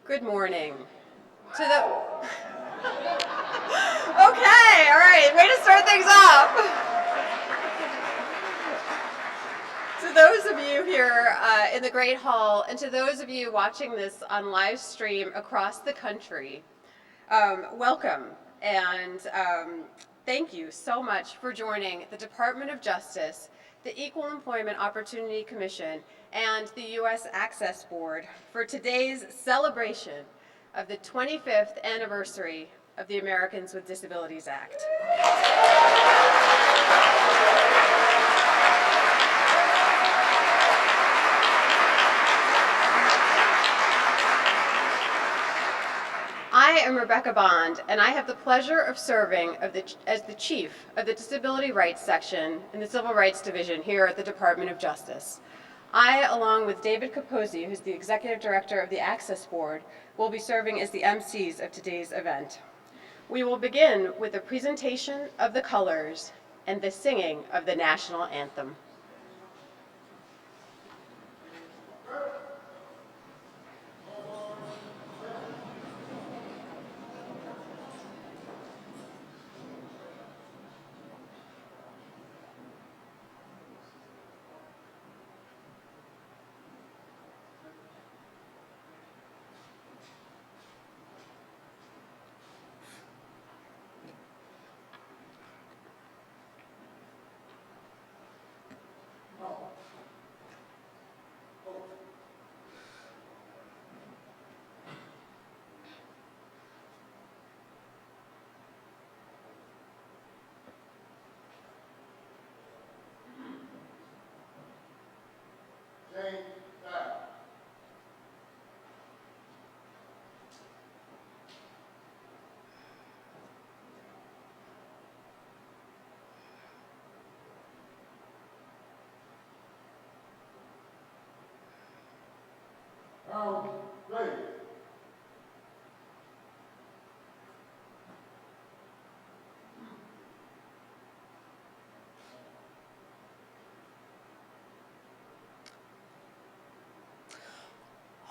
Good morning. To the Okay, all right, way to start things off. To those of you here in the Great Hall, and to those of you watching this on live stream across the country, welcome, and thank you so much for joining the Department of Justice, the Equal Employment Opportunity Commission, and the U.S. Access Board for today's celebration of the 25th anniversary of the Americans with Disabilities Act. I am Rebecca Bond, and I have the pleasure of serving as the Chief of the Disability Rights Section in the Civil Rights Division here at the Department of Justice. I, along with David Capozzi, who's the Executive Director of the Access Board, will be serving as the MCs of today's event. We will begin with a presentation of the colors and the singing of the national anthem.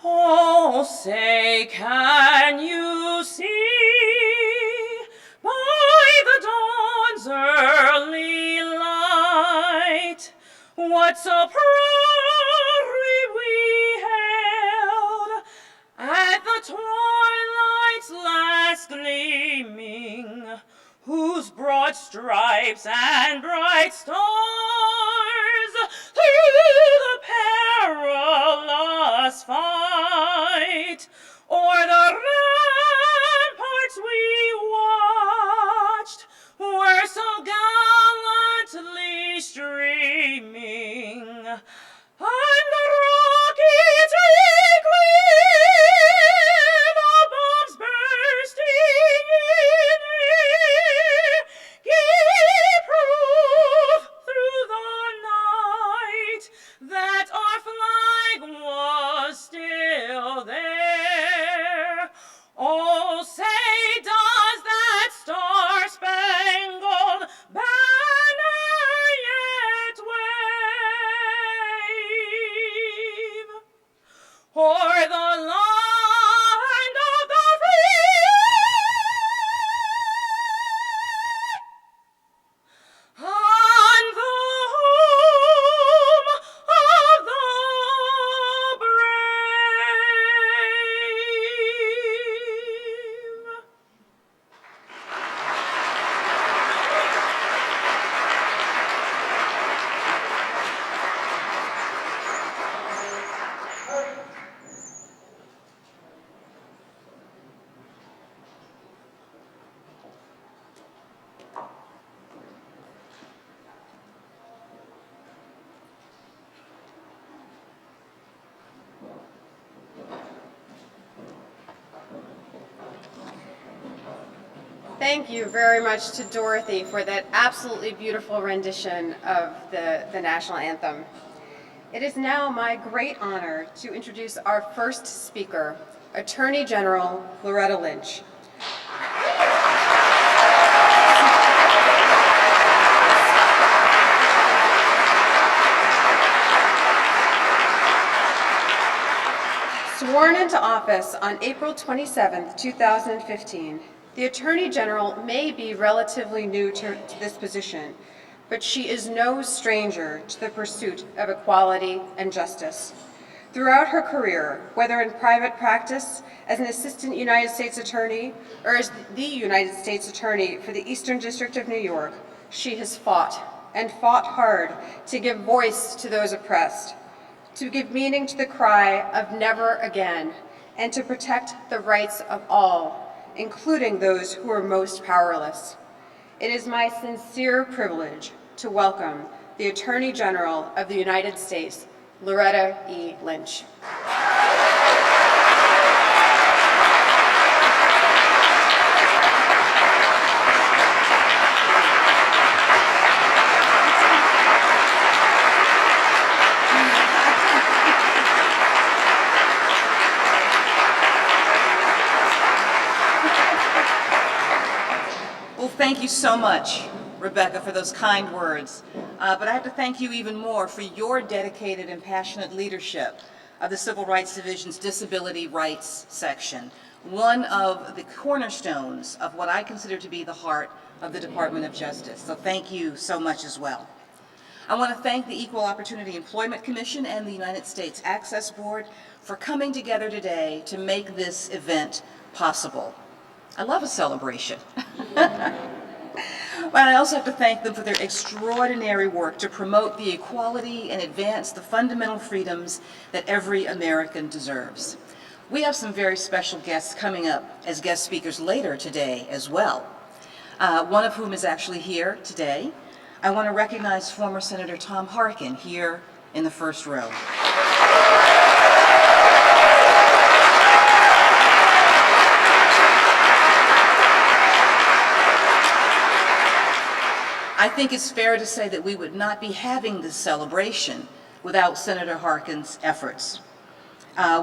Oh, say, can you see by the dawn's early light what so proudly we hailed at the twilight's last gleaming, whose broad stripes and bright stars through the perilous fight o'er the ramparts we watched were so gallantly streaming, and the rockets twinkling, the bombs bursting in air, gave proof through the night that our flag was still there. Oh, say, does that star-spangled banner yet wave o'er the land of the free and the home of the brave? Thank you very much to Dorothy for that absolutely beautiful rendition of the national anthem. It is now my great honor to introduce our first speaker, Attorney General Loretta Lynch. Sworn into office on April 27, 2015, the Attorney General may be relatively new to this position, but she is no stranger to the pursuit of equality and justice. Throughout her career, whether in private practice as an Assistant United States Attorney or as the United States Attorney for the Eastern District of New York, she has fought and fought hard to give voice to those oppressed, to give meaning to the cry of never again, and to protect the rights of all, including those who are most powerless. It is my sincere privilege to welcome the Attorney General of the United States, Loretta E. Lynch. Well, thank you so much, Rebecca, for those kind words. But I have to thank you even more for your dedicated and passionate leadership of the Civil Rights Division's Disability Rights section, one of the cornerstones of what I consider to be the heart of the Department of Justice. So thank you so much as well. I want to thank the Equal Opportunity Employment Commission and the United States Access Board for coming together today to make this event possible. I love a celebration. But I also have to thank them for their extraordinary work to promote the equality and advance the fundamental freedoms that every American deserves. We have some very special guests coming up as guest speakers later today as well, one of whom is actually here today. I want to recognize former Senator Tom Harkin here in the first row. I think it's fair to say that we would not be having this celebration without Senator Harkin's efforts.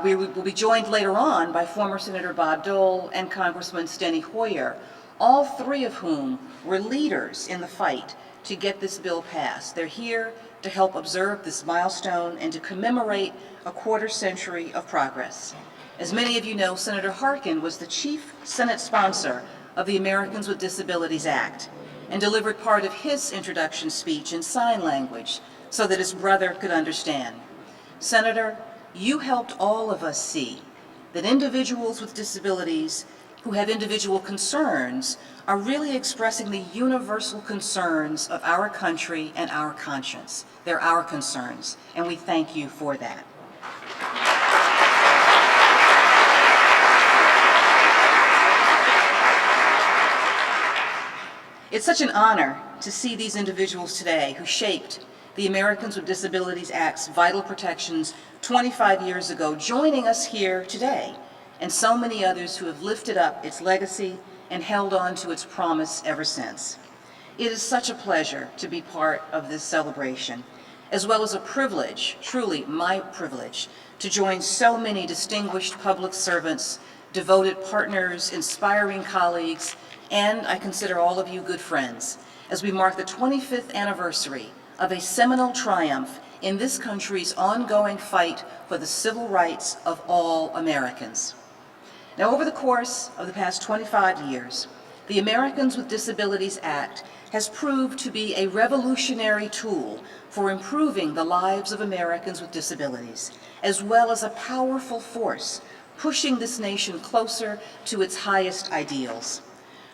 We will be joined later on by former Senator Bob Dole and Congressman Steny Hoyer, all three of whom were leaders in the fight to get this bill passed. They're here to help observe this milestone and to commemorate a quarter century of progress. As many of you know, Senator Harkin was the chief Senate sponsor of the Americans with Disabilities Act and delivered part of his introduction speech in sign language so that his brother could understand. Senator, you helped all of us see that individuals with disabilities who have individual concerns are really expressing the universal concerns of our country and our conscience. They're our concerns, and we thank you for that. It's such an honor to see these individuals today who shaped the Americans with Disabilities Act's vital protections 25 years ago, joining us here today, and so many others who have lifted up its legacy and held on to its promise ever since. It is such a pleasure to be part of this celebration, as well as a privilege, truly my privilege, to join so many distinguished public servants, devoted partners, inspiring colleagues, and I consider all of you good friends, as we mark the 25th anniversary of a seminal triumph in this country's ongoing fight for the civil rights of all Americans. Now, over the course of the past 25 years, the Americans with Disabilities Act has proved to be a revolutionary tool for improving the lives of Americans with disabilities, as well as a powerful force pushing this nation closer to its highest ideals.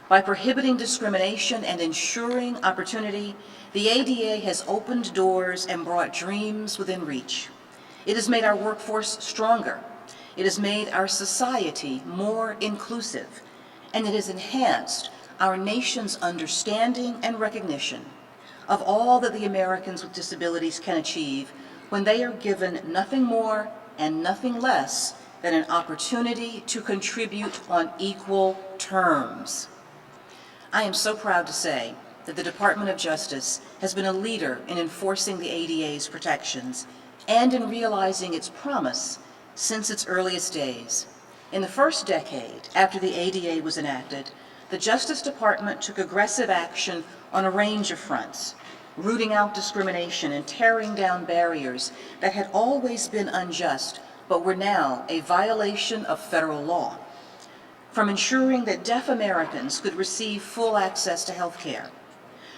By prohibiting discrimination and ensuring opportunity, the ADA has opened doors and brought dreams within reach. It has made our workforce stronger. It has made our society more inclusive, and it has enhanced our nation's understanding and recognition of all that the Americans with disabilities can achieve when they are given nothing more and nothing less than an opportunity to contribute on equal terms. I am so proud to say that the Department of Justice has been a leader in enforcing the ADA's protections and in realizing its promise since its earliest days. In the first decade after the ADA was enacted, the Justice Department took aggressive action on a range of fronts, rooting out discrimination and tearing down barriers that had always been unjust, but were now a violation of federal law. From ensuring that deaf Americans could receive full access to health care,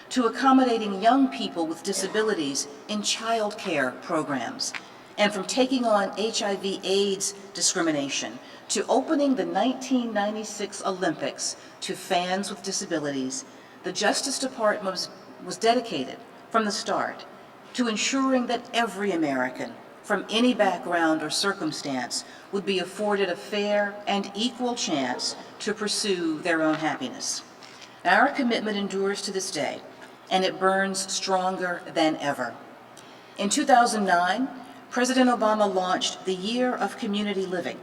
to accommodating young people with disabilities in child care programs, and from taking on HIV/AIDS discrimination, to opening the 1996 Olympics to fans with disabilities, the Justice Department was dedicated from the start to ensuring that every American, from any background or circumstance, would be afforded a fair and equal chance to pursue their own happiness. Now, our commitment endures to this day, and it burns stronger than ever. In 2009, President Obama launched the Year of Community Living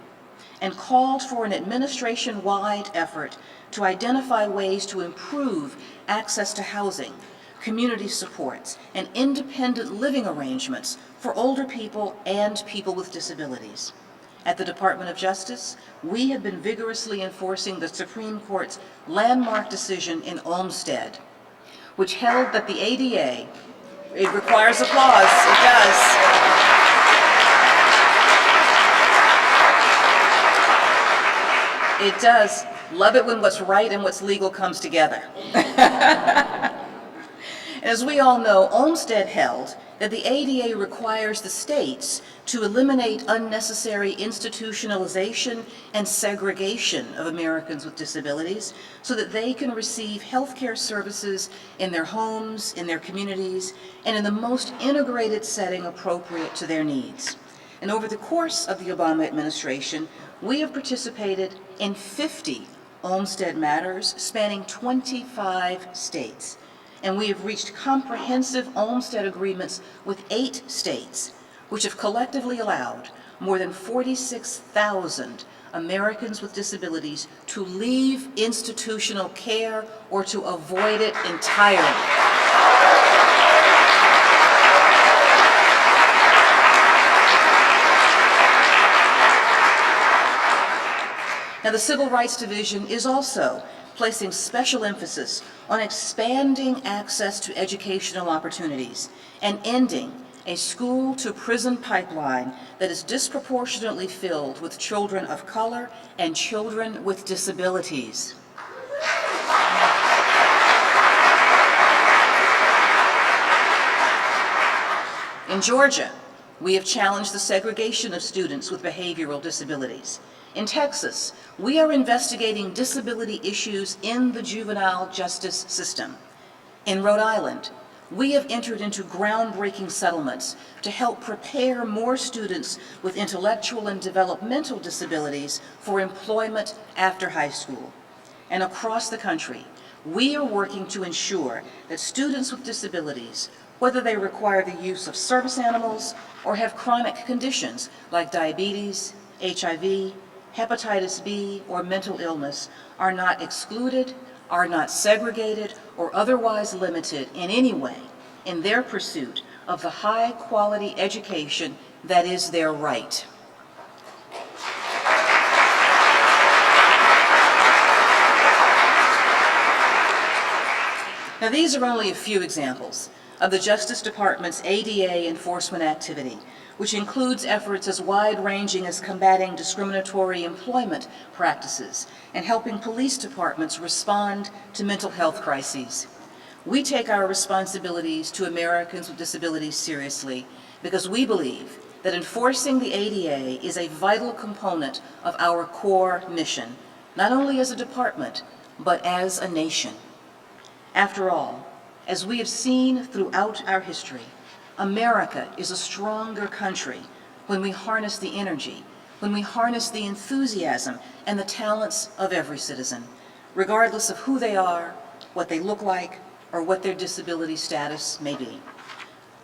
and called for an administration-wide effort to identify ways to improve access to housing, community supports, and independent living arrangements for older people and people with disabilities. At the Department of Justice, we have been vigorously enforcing the Supreme Court's landmark decision in Olmstead, which held that the ADA, it requires applause, it does. It does. Love it when what's right and what's legal comes together. As we all know, Olmstead held that the ADA requires the states to eliminate unnecessary institutionalization and segregation of Americans with disabilities so that they can receive health care services in their homes, in their communities, and in the most integrated setting appropriate to their needs. And over the course of the Obama administration, we have participated in 50 Olmstead matters spanning 25 states. And we have reached comprehensive Olmstead agreements with 8 states, which have collectively allowed more than 46,000 Americans with disabilities to leave institutional care or to avoid it entirely. Now, the Civil Rights Division is also placing special emphasis on expanding access to educational opportunities and ending a school-to-prison pipeline that is disproportionately filled with children of color and children with disabilities. In Georgia, we have challenged the segregation of students with behavioral disabilities. In Texas, we are investigating disability issues in the juvenile justice system. In Rhode Island, we have entered into groundbreaking settlements to help prepare more students with intellectual and developmental disabilities for employment after high school. And across the country, we are working to ensure that students with disabilities, whether they require the use of service animals or have chronic conditions like diabetes, HIV, hepatitis B, or mental illness, are not excluded, are not segregated, or otherwise limited in any way in their pursuit of the high-quality education that is their right. Now, these are only a few examples of the Justice Department's ADA enforcement activity, which includes efforts as wide-ranging as combating discriminatory employment practices and helping police departments respond to mental health crises. We take our responsibilities to Americans with disabilities seriously because we believe that enforcing the ADA is a vital component of our core mission, not only as a department, but as a nation. After all, as we have seen throughout our history, America is a stronger country when we harness the energy, when we harness the enthusiasm and the talents of every citizen, regardless of who they are, what they look like, or what their disability status may be.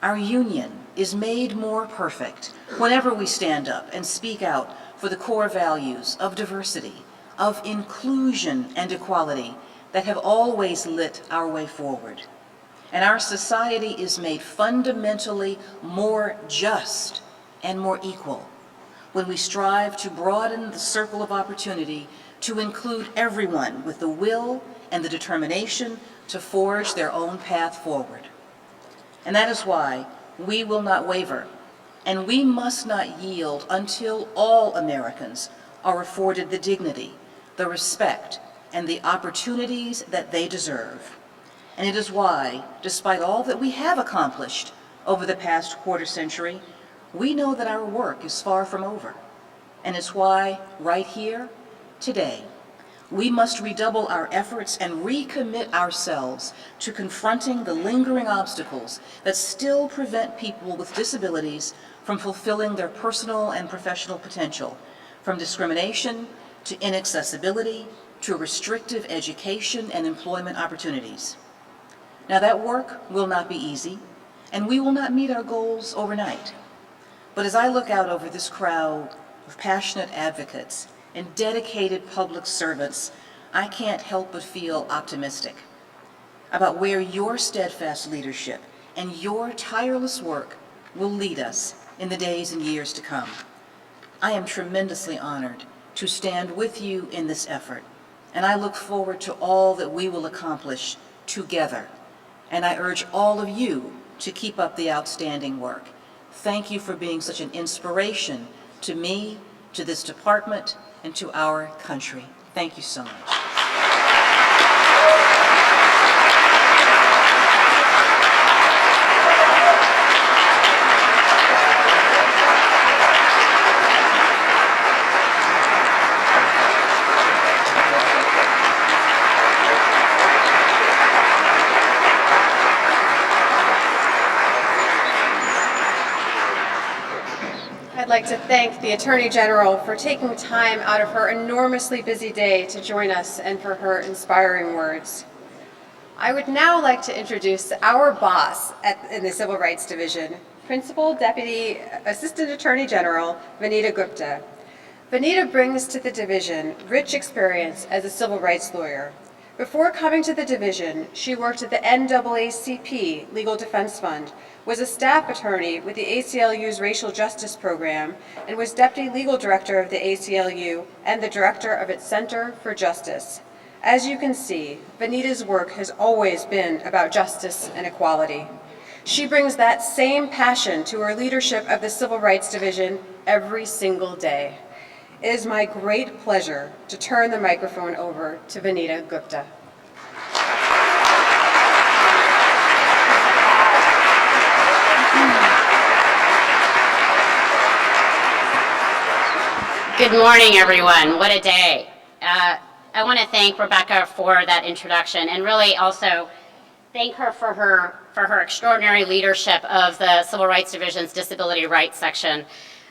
Our union is made more perfect whenever we stand up and speak out for the core values of diversity, of inclusion and equality that have always lit our way forward. And our society is made fundamentally more just and more equal when we strive to broaden the circle of opportunity to include everyone with the will and the determination to forge their own path forward. And that is why we will not waver and we must not yield until all Americans are afforded the dignity, the respect, and the opportunities that they deserve. And it is why, despite all that we have accomplished over the past quarter century, we know that our work is far from over. And it's why, right here, today, we must redouble our efforts and recommit ourselves to confronting the lingering obstacles that still prevent people with disabilities from fulfilling their personal and professional potential, from discrimination to inaccessibility to restrictive education and employment opportunities. Now, that work will not be easy, and we will not meet our goals overnight. But as I look out over this crowd of passionate advocates and dedicated public servants, I can't help but feel optimistic about where your steadfast leadership and your tireless work will lead us in the days and years to come. I am tremendously honored to stand with you in this effort, and I look forward to all that we will accomplish together. And I urge all of you to keep up the outstanding work. Thank you for being such an inspiration to me, to this department, and to our country. Thank you so much. I'd like to thank the Attorney General for taking time out of her enormously busy day to join us and for her inspiring words. I would now like to introduce our boss in the Civil Rights Division, Principal Deputy Assistant Attorney General Vanita Gupta. Vanita brings to the division rich experience as a civil rights lawyer. Before coming to the division, she worked at the NAACP Legal Defense Fund, was a staff attorney with the ACLU's Racial Justice Program, and was Deputy Legal Director of the ACLU and the Director of its Center for Justice. As you can see, Vanita's work has always been about justice and equality. She brings that same passion to her leadership of the Civil Rights Division every single day. It is my great pleasure to turn the microphone over to Vanita Gupta. Good morning, everyone. What a day. I want to thank Rebecca for that introduction, and really also thank her for her extraordinary leadership of the Civil Rights Division's Disability Rights Section.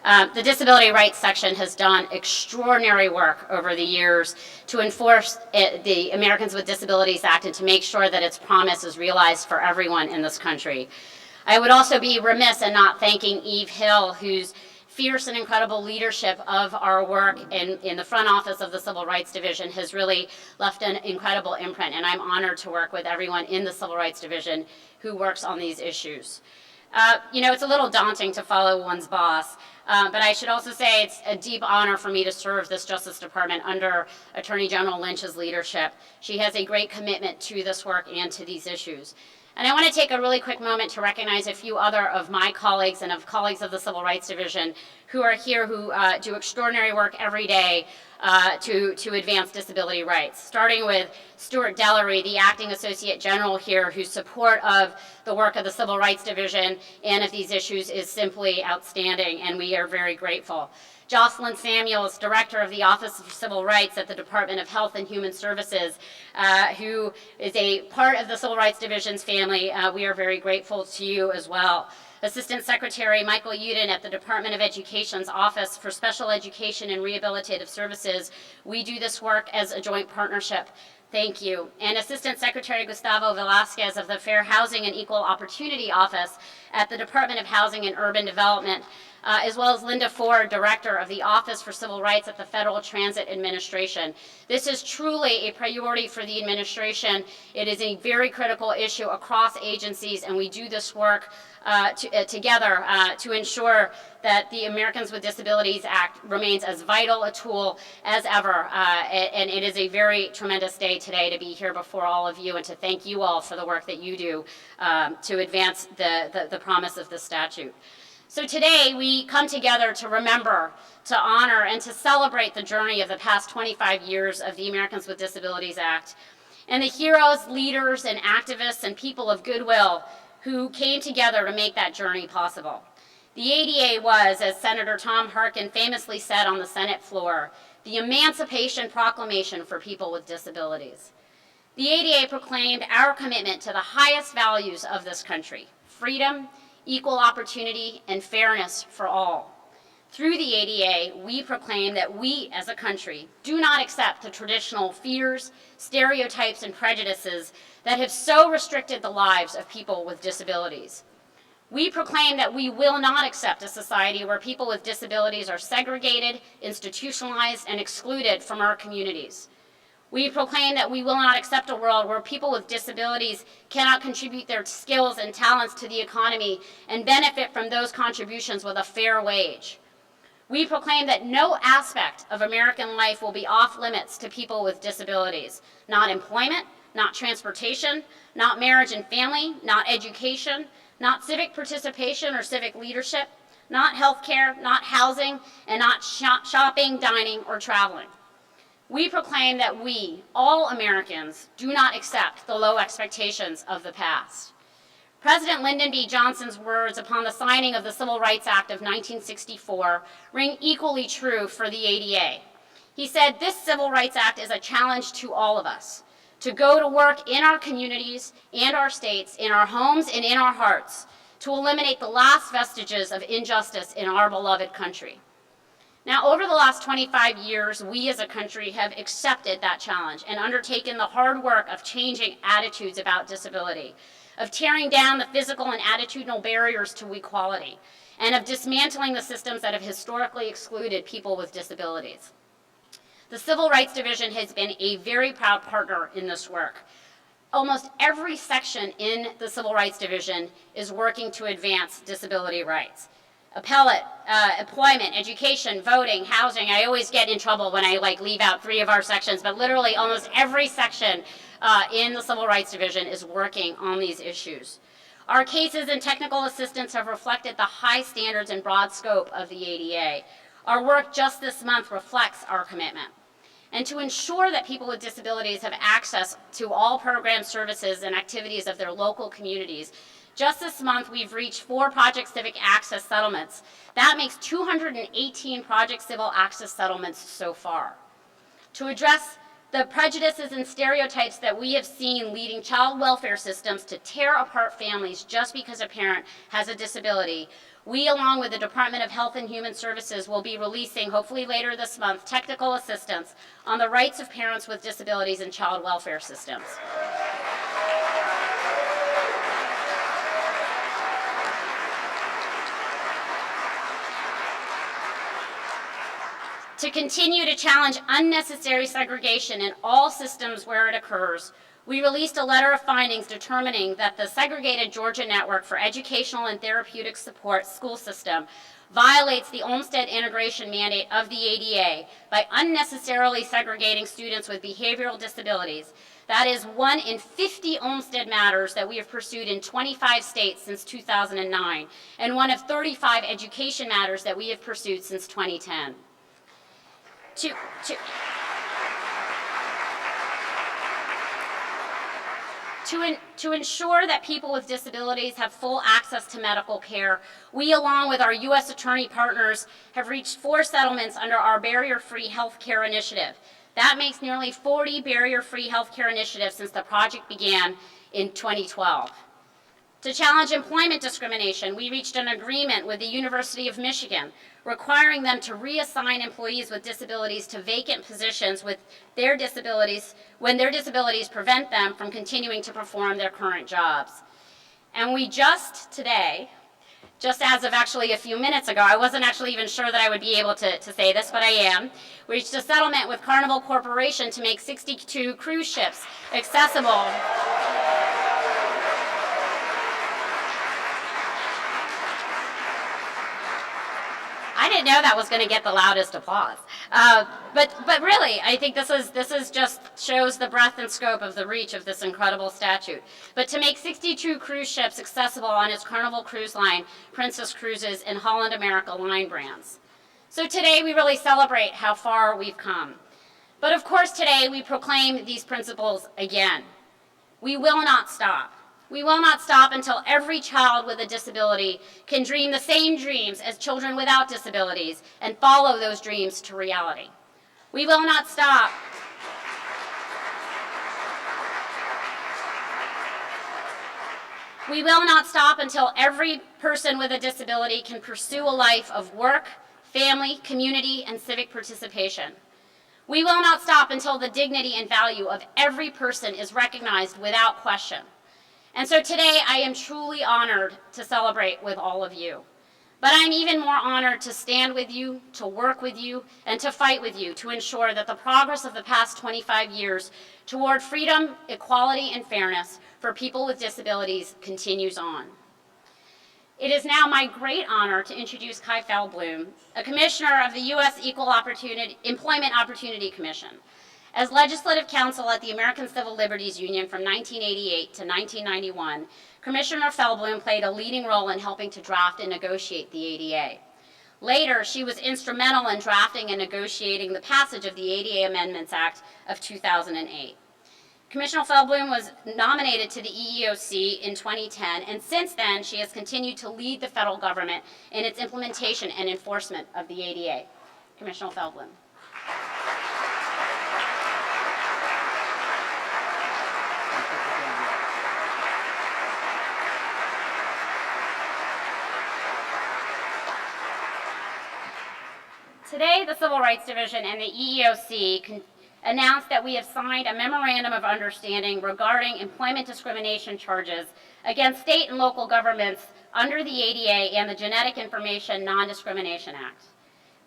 The Disability Rights Section has done extraordinary work over the years to enforce the Americans with Disabilities Act and to make sure that its promise is realized for everyone in this country. I would also be remiss in not thanking Eve Hill, whose fierce and incredible leadership of our work in the front office of the Civil Rights Division has really left an incredible imprint, and I'm honored to work with everyone in the Civil Rights Division who works on these issues. It's a little daunting to follow one's boss, but I should also say it's a deep honor for me to serve this Justice Department under Attorney General Lynch's leadership. She has a great commitment to this work and to these issues. And I want to take a really quick moment to recognize a few other of my colleagues and of colleagues of the Civil Rights Division who are here, who do extraordinary work every day to advance disability rights. Starting with Stuart Dellery, the Acting Associate General here, whose support of the work of the Civil Rights Division and of these issues is simply outstanding, and we are very grateful. Jocelyn Samuels, Director of the Office of Civil Rights at the Department of Health and Human Services, who is a part of the Civil Rights Division's family. We are very grateful to you as well. Assistant Secretary Michael Uden at the Department of Education's Office for Special Education and Rehabilitative Services. We do this work as a joint partnership. Thank you. And Assistant Secretary Gustavo Velasquez of the Fair Housing and Equal Opportunity Office at the Department of Housing and Urban Development, as well as Linda Ford, Director of the Office for Civil Rights at the Federal Transit Administration. This is truly a priority for the administration. It is a very critical issue across agencies, and we do this work together to ensure that the Americans with Disabilities Act remains as vital a tool as ever. And it is a very tremendous day today to be here before all of you and to thank you all for the work that you do to advance the promise of this statute. So today we come together to remember, to honor, and to celebrate the journey of the past 25 years of the Americans with Disabilities Act and the heroes, leaders, and activists and people of goodwill who came together to make that journey possible. The ADA was, as Senator Tom Harkin famously said on the Senate floor, the Emancipation Proclamation for people with disabilities. The ADA proclaimed our commitment to the highest values of this country: freedom, equal opportunity, and fairness for all. Through the ADA, we proclaim that we as a country do not accept the traditional fears, stereotypes, and prejudices that have so restricted the lives of people with disabilities. We proclaim that we will not accept a society where people with disabilities are segregated, institutionalized, and excluded from our communities. We proclaim that we will not accept a world where people with disabilities cannot contribute their skills and talents to the economy and benefit from those contributions with a fair wage. We proclaim that no aspect of American life will be off limits to people with disabilities. Not employment, not transportation, not marriage and family, not education, not civic participation or civic leadership, not healthcare, not housing, and not shopping, dining, or traveling. We proclaim that we, all Americans, do not accept the low expectations of the past. President Lyndon B. Johnson's words upon the signing of the Civil Rights Act of 1964 ring equally true for the ADA. He said, "This Civil Rights Act is a challenge to all of us, to go to work in our communities and our states, in our homes and in our hearts, to eliminate the last vestiges of injustice in our beloved country." Now, over the last 25 years, we as a country have accepted that challenge and undertaken the hard work of changing attitudes about disability, of tearing down the physical and attitudinal barriers to equality, and of dismantling the systems that have historically excluded people with disabilities. The Civil Rights Division has been a very proud partner in this work. Almost every section in the Civil Rights Division is working to advance disability rights. Appellate, employment, education, voting, housing. I always get in trouble when I leave out 3 of our sections, but literally almost every section in the Civil Rights Division is working on these issues. Our cases and technical assistance have reflected the high standards and broad scope of the ADA. Our work just this month reflects our commitment. And to ensure that people with disabilities have access to all programs, services, and activities of their local communities, just this month we've reached 4 Project Civic Access settlements. That makes 218 Project Civil Access settlements so far. To address the prejudices and stereotypes that we have seen leading child welfare systems to tear apart families just because a parent has a disability, we, along with the Department of Health and Human Services, will be releasing, hopefully later this month, technical assistance on the rights of parents with disabilities in child welfare systems. To continue to challenge unnecessary segregation in all systems where it occurs, we released a letter of findings determining that the segregated Georgia Network for Educational and Therapeutic Support school system violates the Olmsted integration mandate of the ADA by unnecessarily segregating students with behavioral disabilities. That is 1 in 50 Olmsted matters that we have pursued in 25 states since 2009, and 1 of 35 education matters that we have pursued since 2010. To ensure that people with disabilities have full access to medical care, we, along with our U.S. attorney partners, have reached 4 settlements under our barrier-free healthcare initiative. That makes nearly 40 barrier-free healthcare initiatives since the project began in 2012. To challenge employment discrimination, we reached an agreement with the University of Michigan, requiring them to reassign employees with disabilities to vacant positions with their disabilities when their disabilities prevent them from continuing to perform their current jobs. And we just today, just as of actually a few minutes ago, I wasn't actually even sure that I would be able to say this, but I am, we reached a settlement with Carnival Corporation to make 62 cruise ships accessible. I didn't know that was going to get the loudest applause. But really, I think this is just shows the breadth and scope of the reach of this incredible statute. But to make 62 cruise ships accessible on its Carnival Cruise Line, Princess Cruises, and Holland America line brands. So today we really celebrate how far we've come. But of course today we proclaim these principles again. We will not stop. We will not stop until every child with a disability can dream the same dreams as children without disabilities and follow those dreams to reality. We will not stop. We will not stop until every person with a disability can pursue a life of work, family, community, and civic participation. We will not stop until the dignity and value of every person is recognized without question. And so today I am truly honored to celebrate with all of you. But I'm even more honored to stand with you, to work with you, and to fight with you to ensure that the progress of the past 25 years toward freedom, equality, and fairness for people with disabilities continues on. It is now my great honor to introduce Kai Feldblum, a commissioner of the U.S. Employment Opportunity Commission. As legislative counsel at the American Civil Liberties Union from 1988 to 1991, Commissioner Feldblum played a leading role in helping to draft and negotiate the ADA. Later, she was instrumental in drafting and negotiating the passage of the ADA Amendments Act of 2008. Commissioner Feldblum was nominated to the EEOC in 2010, and since then, she has continued to lead the federal government in its implementation and enforcement of the ADA. Commissioner Feldblum. Today, the Civil Rights Division and the EEOC announced that we have signed a memorandum of understanding regarding employment discrimination charges against state and local governments under the ADA and the Genetic Information Non-Discrimination Act.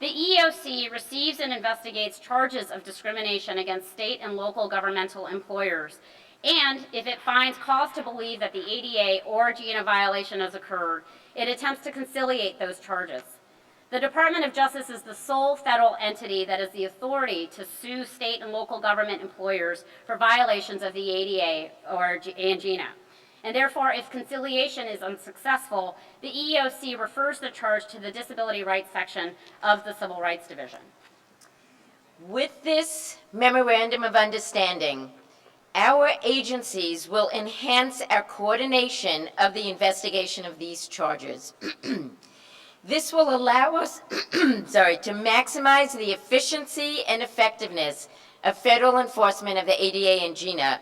The EEOC receives and investigates charges of discrimination against state and local governmental employers, and if it finds cause to believe that the ADA or GINA violation has occurred, it attempts to conciliate those charges. The Department of Justice is the sole federal entity that has the authority to sue state and local government employers for violations of the ADA and GINA. And therefore, if conciliation is unsuccessful, the EEOC refers the charge to the Disability Rights Section of the Civil Rights Division. With this memorandum of understanding, our agencies will enhance our coordination of the investigation of these charges. This will allow us to maximize the efficiency and effectiveness of federal enforcement of the ADA and GINA,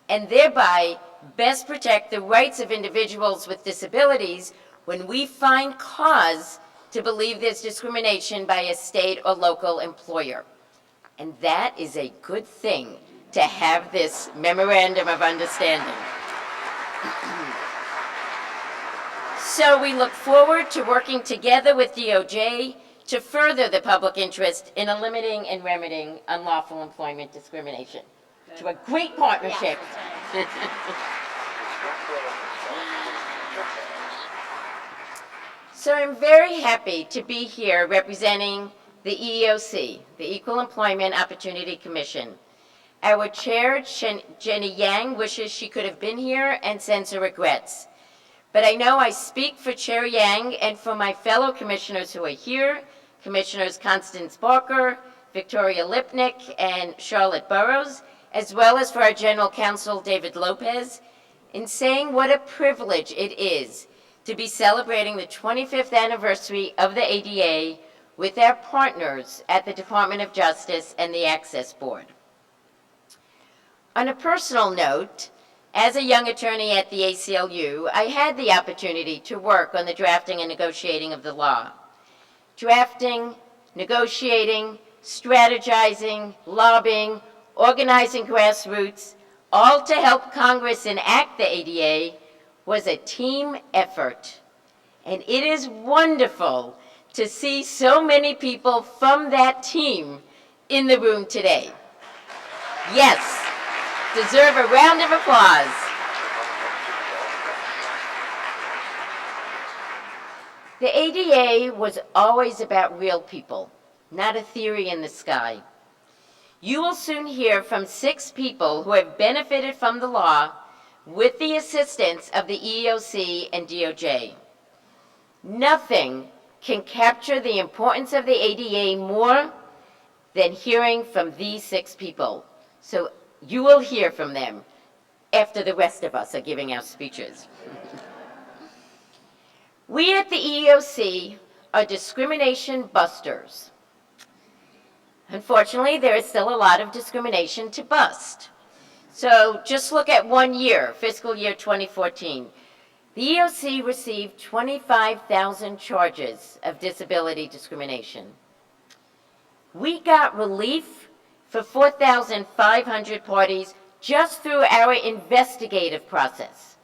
and thereby best protect the rights of individuals with disabilities when we find cause to believe there's discrimination by a state or local employer. And that is a good thing to have this memorandum of understanding. So we look forward to working together with DOJ to further the public interest in eliminating and remedying unlawful employment discrimination. To a great partnership. So I'm very happy to be here representing the EEOC, the Equal Employment Opportunity Commission. Our chair, Jenny Yang, wishes she could have been here and sends her regrets. But I know I speak for Chair Yang and for my fellow commissioners who are here, Commissioners Constance Barker, Victoria Lipnick, and Charlotte Burrows, as well as for our General Counsel, David Lopez, in saying what a privilege it is to be celebrating the 25th anniversary of the ADA with our partners at the Department of Justice and the Access Board. On a personal note, as a young attorney at the ACLU, I had the opportunity to work on the drafting and negotiating of the law. Drafting, negotiating, strategizing, lobbying, organizing grassroots, all to help Congress enact the ADA was a team effort. And it is wonderful to see so many people from that team in the room today. Yes. Deserve a round of applause. The ADA was always about real people, not a theory in the sky. You will soon hear from 6 people who have benefited from the law with the assistance of the EEOC and DOJ. Nothing can capture the importance of the ADA more than hearing from these 6 people. So you will hear from them after the rest of us are giving our speeches. We at the EEOC are discrimination busters. Unfortunately, there is still a lot of discrimination to bust. So just look at 1 year, fiscal year 2014. The EEOC received 25,000 charges of disability discrimination. We got relief for 4,500 parties just through our investigative process.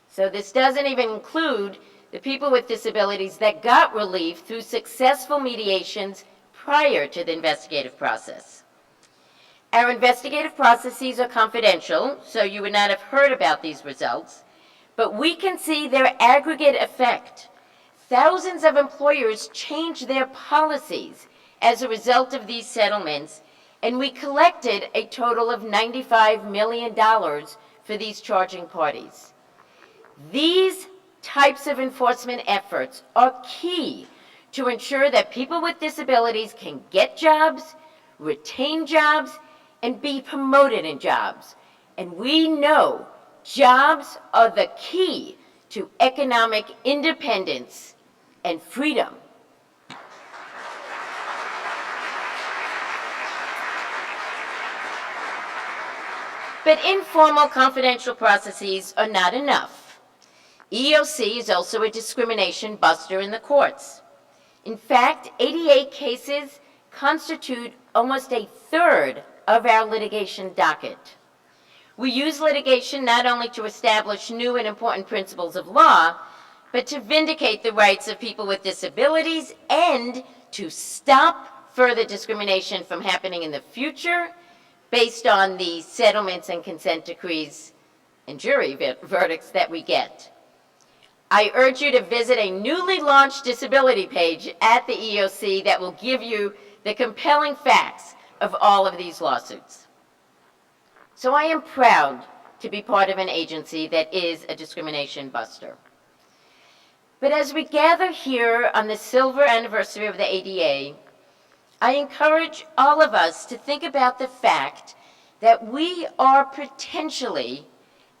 So this doesn't even include the people with disabilities that got relief through successful mediations prior to the investigative process. Our investigative processes are confidential, so you would not have heard about these results, but we can see their aggregate effect. Thousands of employers changed their policies as a result of these settlements, and we collected a total of $95 million for these charging parties. These types of enforcement efforts are key to ensure that people with disabilities can get jobs, retain jobs, and be promoted in jobs. And we know jobs are the key to economic independence and freedom. But informal confidential processes are not enough. EEOC is also a discrimination buster in the courts. In fact, ADA cases constitute almost a third of our litigation docket. We use litigation not only to establish new and important principles of law, but to vindicate the rights of people with disabilities and to stop further discrimination from happening in the future based on the settlements and consent decrees and jury verdicts that we get. I urge you to visit a newly launched disability page at the EEOC that will give you the compelling facts of all of these lawsuits. So I am proud to be part of an agency that is a discrimination buster. But as we gather here on the silver anniversary of the ADA, I encourage all of us to think about the fact that we are potentially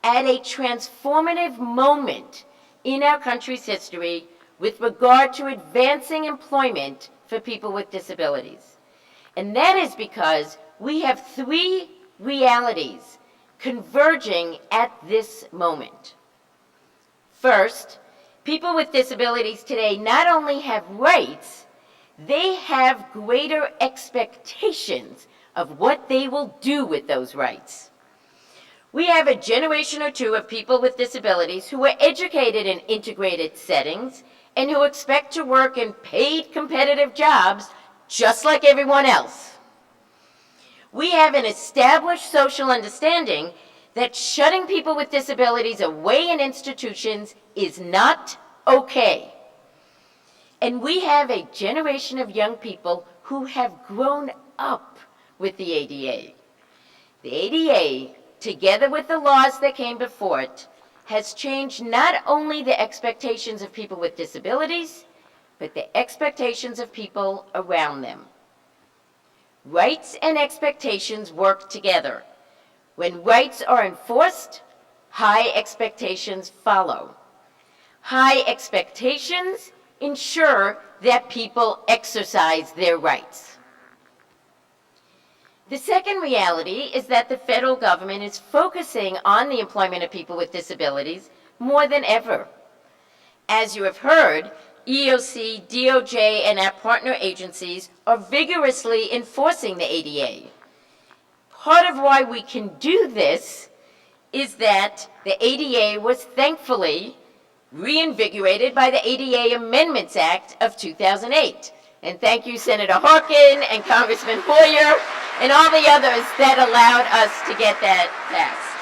at a transformative moment in our country's history with regard to advancing employment for people with disabilities. And that is because we have 3 realities converging at this moment. First, people with disabilities today not only have rights, they have greater expectations of what they will do with those rights. We have a generation or 2 of people with disabilities who are educated in integrated settings and who expect to work in paid competitive jobs just like everyone else. We have an established social understanding that shutting people with disabilities away in institutions is not okay. And we have a generation of young people who have grown up with the ADA. The ADA, together with the laws that came before it, has changed not only the expectations of people with disabilities, but the expectations of people around them. Rights and expectations work together. When rights are enforced, high expectations follow. High expectations ensure that people exercise their rights. The second reality is that the federal government is focusing on the employment of people with disabilities more than ever. As you have heard, EEOC, DOJ, and our partner agencies are vigorously enforcing the ADA. Part of why we can do this is that the ADA was thankfully reinvigorated by the ADA Amendments Act of 2008. And thank you, Senator Harkin and Congressman Hoyer and all the others that allowed us to get that passed.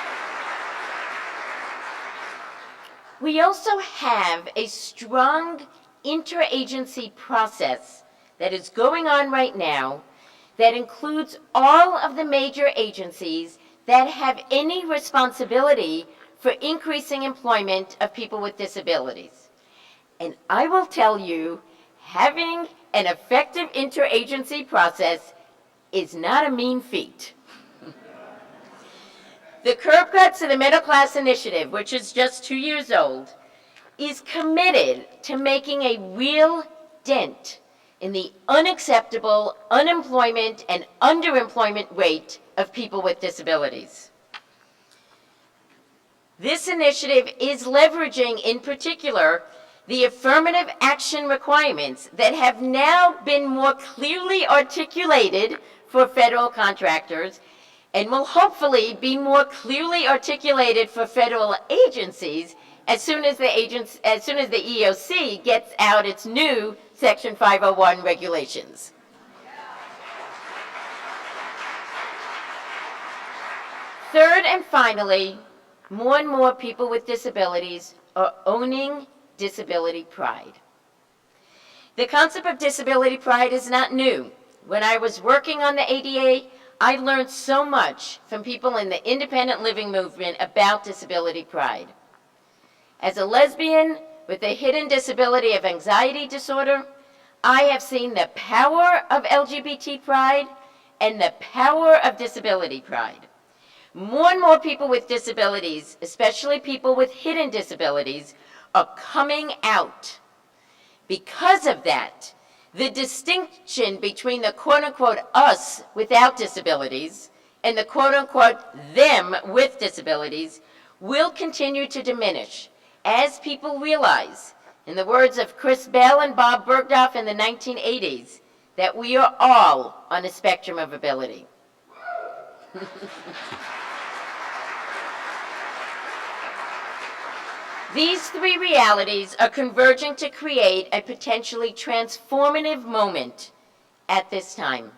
We also have a strong interagency process that is going on right now that includes all of the major agencies that have any responsibility for increasing employment of people with disabilities. And I will tell you, having an effective interagency process is not a mean feat. The Curb Cuts to the Middle Class Initiative, which is just 2 years old, is committed to making a real dent in the unacceptable unemployment and underemployment rate of people with disabilities. This initiative is leveraging, in particular, the affirmative action requirements that have now been more clearly articulated for federal contractors and will hopefully be more clearly articulated for federal agencies as soon as the EEOC gets out its new Section 501 regulations. Third and finally, more and more people with disabilities are owning disability pride. The concept of disability pride is not new. When I was working on the ADA, I learned so much from people in the independent living movement about disability pride. As a lesbian with a hidden disability of anxiety disorder, I have seen the power of LGBT pride and the power of disability pride. More and more people with disabilities, especially people with hidden disabilities, are coming out. Because of that, the distinction between the quote-unquote us without disabilities and the quote-unquote them with disabilities will continue to diminish as people realize, in the words of Chris Bell and Bob Bergdorf in the 1980s, that we are all on a spectrum of ability. These three realities are converging to create a potentially transformative moment at this time.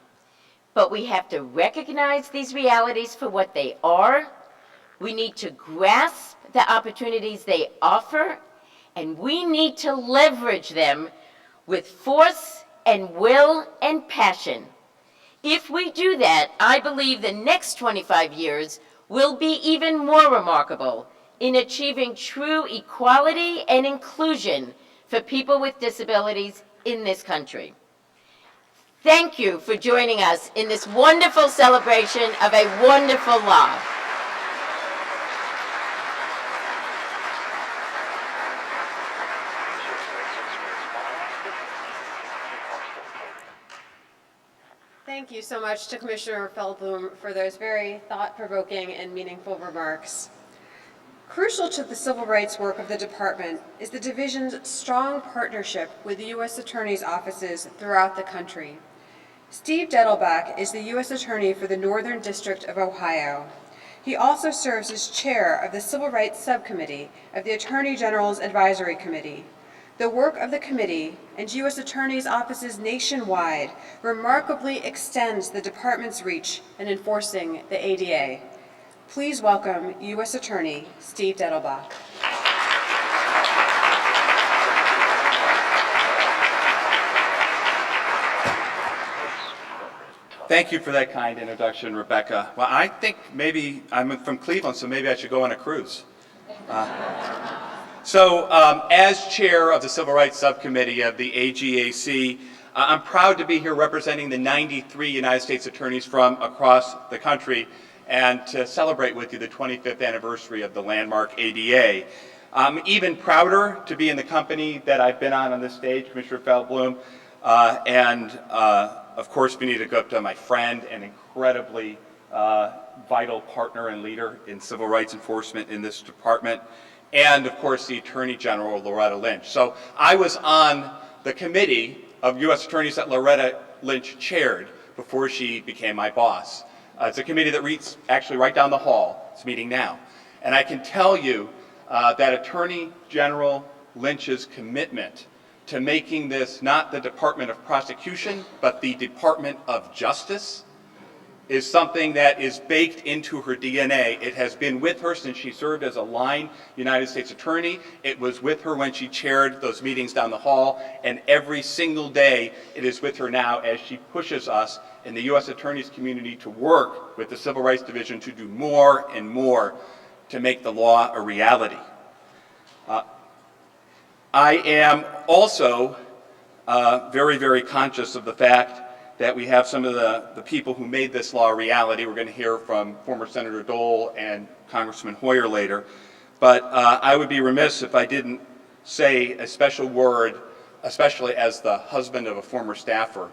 But we have to recognize these realities for what they are. We need to grasp the opportunities they offer, and we need to leverage them with force and will and passion. If we do that, I believe the next 25 years will be even more remarkable in achieving true equality and inclusion for people with disabilities in this country. Thank you for joining us in this wonderful celebration of a wonderful law. Thank you so much to Commissioner Feldblum for those very thought-provoking and meaningful remarks. Crucial to the civil rights work of the department is the division's strong partnership with U.S. Attorney's offices throughout the country. Steve Dettelbach is the U.S. Attorney for the Northern District of Ohio. He also serves as chair of the Civil Rights Subcommittee of the Attorney General's Advisory Committee. The work of the committee and U.S. Attorney's offices nationwide remarkably extends the department's reach in enforcing the ADA. Please welcome U.S. Attorney Steve Dettelbach. Thank you for that kind introduction, Rebecca. Well, I think maybe I'm from Cleveland, so maybe I should go on a cruise. As chair of the Civil Rights Subcommittee of the AGAC, I'm proud to be here representing the 93 United States attorneys from across the country and to celebrate with you the 25th anniversary of the landmark ADA. I'm even prouder to be in the company that I've been on this stage, Commissioner Feldblum, and of course, Benita Gupta, my friend and incredibly vital partner and leader in civil rights enforcement in this department, and of course, the Attorney General, Loretta Lynch. So I was on the committee of U.S. attorneys that Loretta Lynch chaired before she became my boss. It's a committee that reads actually right down the hall. It's meeting now. And I can tell you that Attorney General Lynch's commitment to making this not the Department of Prosecution, but the Department of Justice is something that is baked into her DNA. It has been with her since she served as a line United States Attorney. It was with her when she chaired those meetings down the hall, and every single day it is with her now as she pushes us in the U.S. Attorney's community to work with the Civil Rights Division to do more and more to make the law a reality. I am also very, very conscious of the fact that we have some of the people who made this law a reality. We're going to hear from former Senator Dole and Congressman Hoyer later. But I would be remiss if I didn't say a special word, especially as the husband of a former staffer,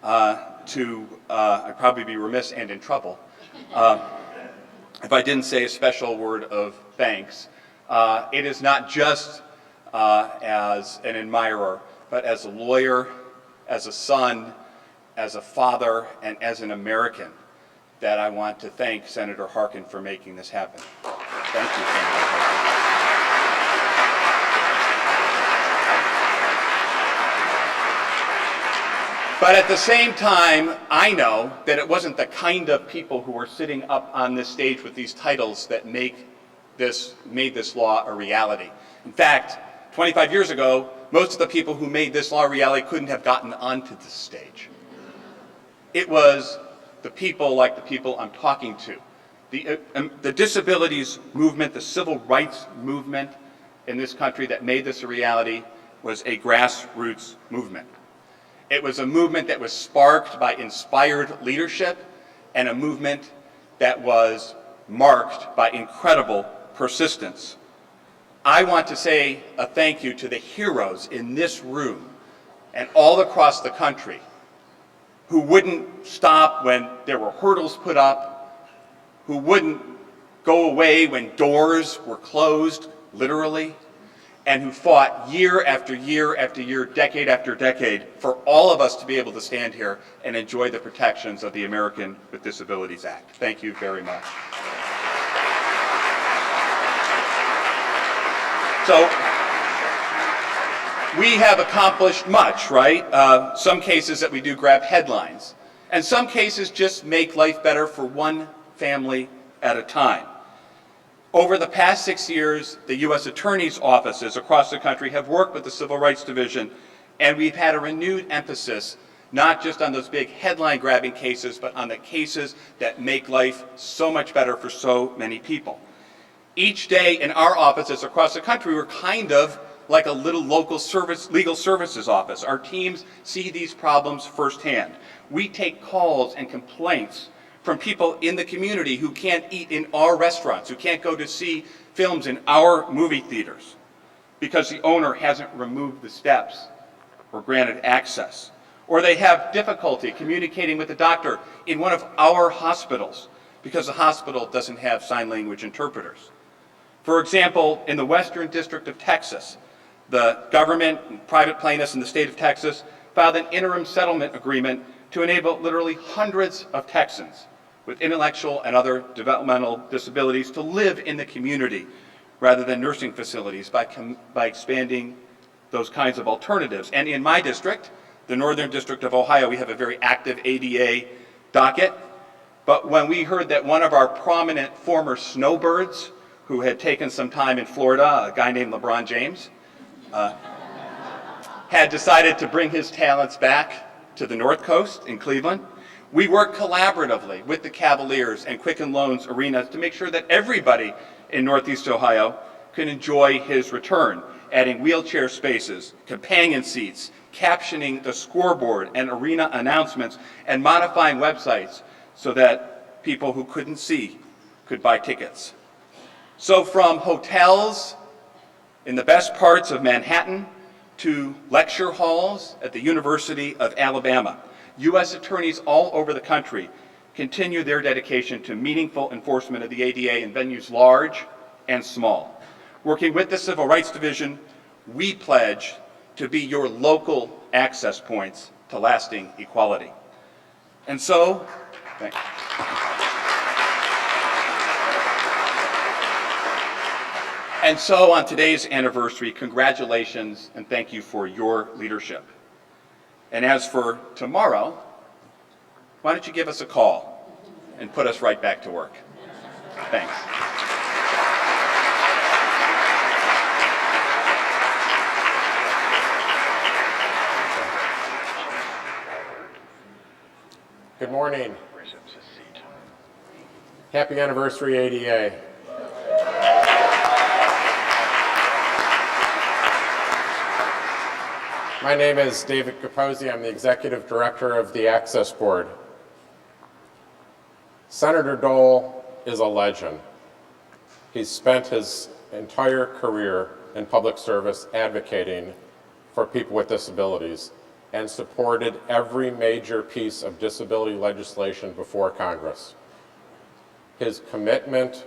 I'd probably be remiss and in trouble if I didn't say a special word of thanks. It is not just as an admirer, but as a lawyer, as a son, as a father, and as an American, that I want to thank Senator Harkin for making this happen. Thank you, Senator Harkin. But at the same time, I know that it wasn't the kind of people who were sitting up on this stage with these titles that made this law a reality. In fact, 25 years ago, most of the people who made this law a reality couldn't have gotten onto this stage. It was the people like the people I'm talking to. The disabilities movement, the civil rights movement in this country that made this a reality was a grassroots movement. It was a movement that was sparked by inspired leadership and a movement that was marked by incredible persistence. I want to say a thank you to the heroes in this room and all across the country who wouldn't stop when there were hurdles put up, who wouldn't go away when doors were closed, literally, and who fought year after year after year, decade after decade, for all of us to be able to stand here and enjoy the protections of the American with Disabilities Act. Thank you very much. So, we have accomplished much, right? Some cases that we do grab headlines, and some cases just make life better for one family at a time. Over the past 6 years, the U.S. Attorney's offices across the country have worked with the Civil Rights Division, and we've had a renewed emphasis not just on those big headline-grabbing cases, but on the cases that make life so much better for so many people. Each day in our offices across the country, we're kind of like a little local legal services office. Our teams see these problems firsthand. We take calls and complaints from people in the community who can't eat in our restaurants, who can't go to see films in our movie theaters because the owner hasn't removed the steps or granted access. Or they have difficulty communicating with the doctor in one of our hospitals because the hospital doesn't have sign language interpreters. For example, in the Western District of Texas, the government and private plaintiffs in the state of Texas filed an interim settlement agreement to enable literally hundreds of Texans with intellectual and other developmental disabilities to live in the community rather than nursing facilities by expanding those kinds of alternatives. And in my district, the Northern District of Ohio, we have a very active ADA docket. But when we heard that one of our prominent former snowbirds who had taken some time in Florida, a guy named LeBron James, had decided to bring his talents back to the North Coast in Cleveland, we worked collaboratively with the Cavaliers and Quicken Loans arenas to make sure that everybody in Northeast Ohio could enjoy his return, adding wheelchair spaces, companion seats, captioning the scoreboard and arena announcements, and modifying websites so that people who couldn't see could buy tickets. So from hotels in the best parts of Manhattan to lecture halls at the University of Alabama, U.S. attorneys all over the country continue their dedication to meaningful enforcement of the ADA in venues large and small. Working with the Civil Rights Division, we pledge to be your local access points to lasting equality. And so, thanks. And so on today's anniversary, congratulations and thank you for your leadership. And as for tomorrow, why don't you give us a call? and put us right back to work. Thanks. Good morning. Happy anniversary, ADA. My name is David Capozzi. I'm the Executive Director of the Access Board. Senator Dole is a legend. He's spent his entire career in public service advocating for people with disabilities and supported every major piece of disability legislation before Congress. His commitment,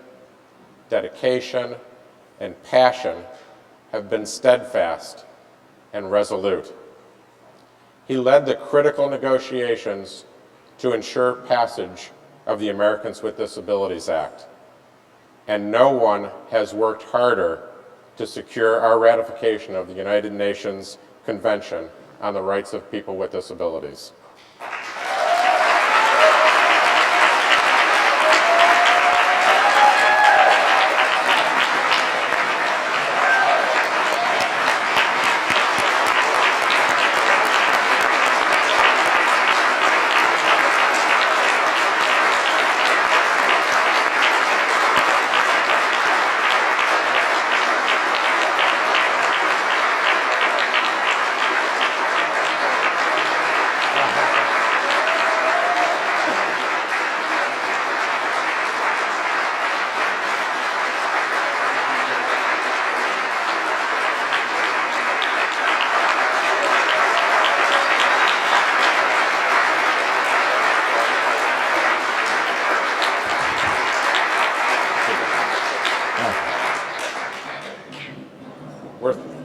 dedication, and passion have been steadfast and resolute. He led the critical negotiations to ensure passage of the Americans with Disabilities Act, and no one has worked harder to secure our ratification of the United Nations Convention on the Rights of People with Disabilities.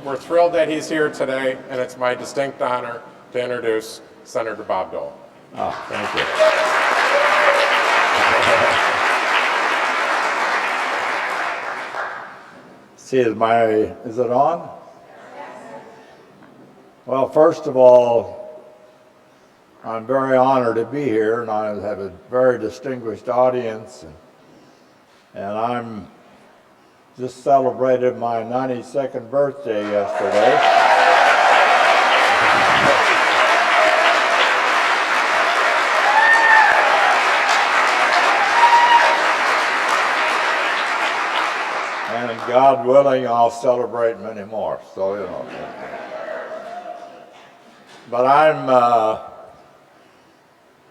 We're thrilled that he's here today, and it's my distinct honor to introduce Senator Bob Dole. Oh, thank you. See, is it on? Well, first of all, I'm very honored to be here, and I have a very distinguished audience, and I'm just celebrated my 92nd birthday yesterday. And God willing, I'll celebrate many more, so you know. But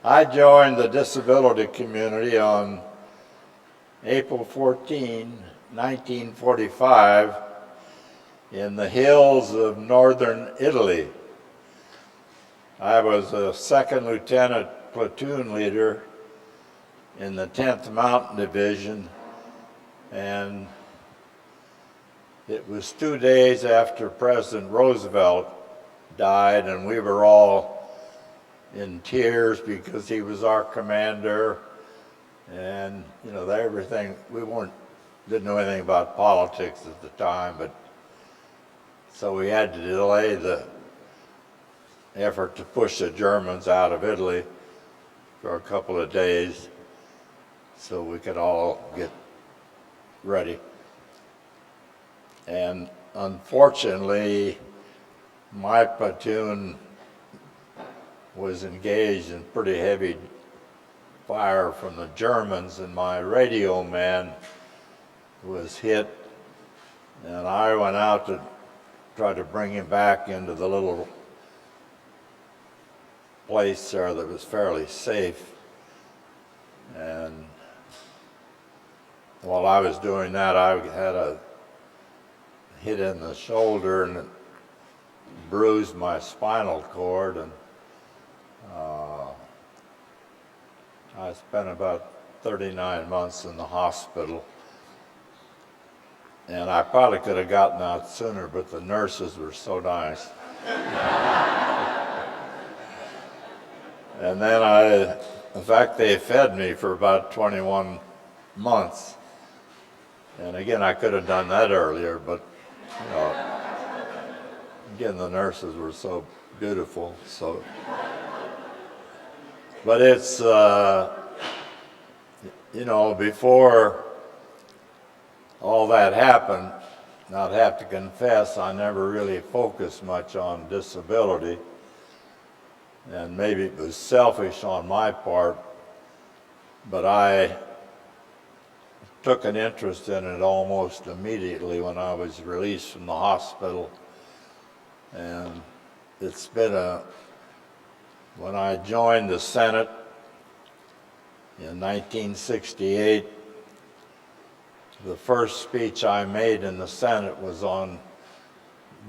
I joined the disability community on April 14, 1945, in the hills of northern Italy. I was a second lieutenant platoon leader in the 10th Mountain Division, and it was 2 days after President Roosevelt died, and we were all in tears because he was our commander, and you know, everything, didn't know anything about politics at the time, but so we had to delay the effort to push the Germans out of Italy for a couple of days so we could all get ready. And unfortunately, my platoon was engaged in pretty heavy fire from the Germans, and my radio man was hit, and I went out to try to bring him back into the little place there that was fairly safe. And while I was doing that, I had a hit in the shoulder, and it bruised my spinal cord, and I spent about 39 months in the hospital. And I probably could have gotten out sooner, but the nurses were so nice. And then in fact, they fed me for about 21 months. And again, I could have done that earlier, but you know, again, the nurses were so beautiful. So, but You know, before all that happened, I'd have to confess I never really focused much on disability, and maybe it was selfish on my part, but I took an interest in it almost immediately when I was released from the hospital. And it's been when I joined the Senate in 1968, the first speech I made in the Senate was on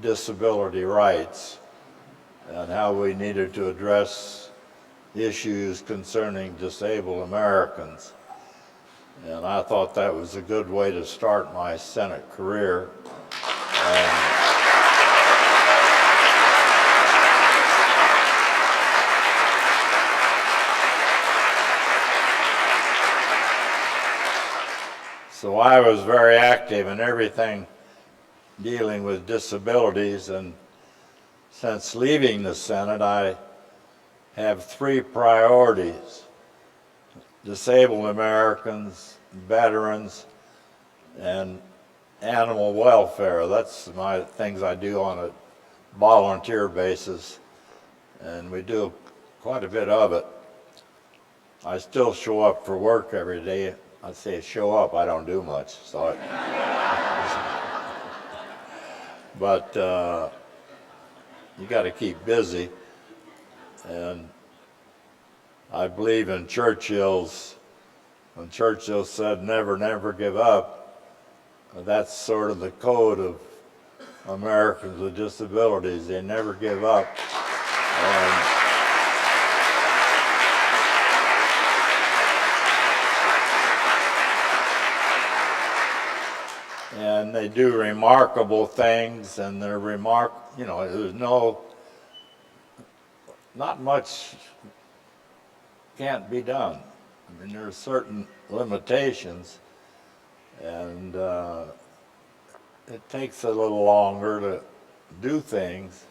disability rights and how we needed to address issues concerning disabled Americans. And I thought that was a good way to start my Senate career. So I was very active in everything dealing with disabilities, and since leaving the Senate, I have 3 priorities: disabled Americans, veterans, and animal welfare. That's my things I do on a volunteer basis, and we do quite a bit of it. I still show up for work every day. I say show up, I don't do much, so but you got to keep busy, and I believe in Churchill's, when Churchill said never, never give up. That's sort of the code of Americans with disabilities. They never give up. And they do remarkable things, and they're you know, there's not much can't be done. I mean, there are certain limitations, and it takes a little longer to do things.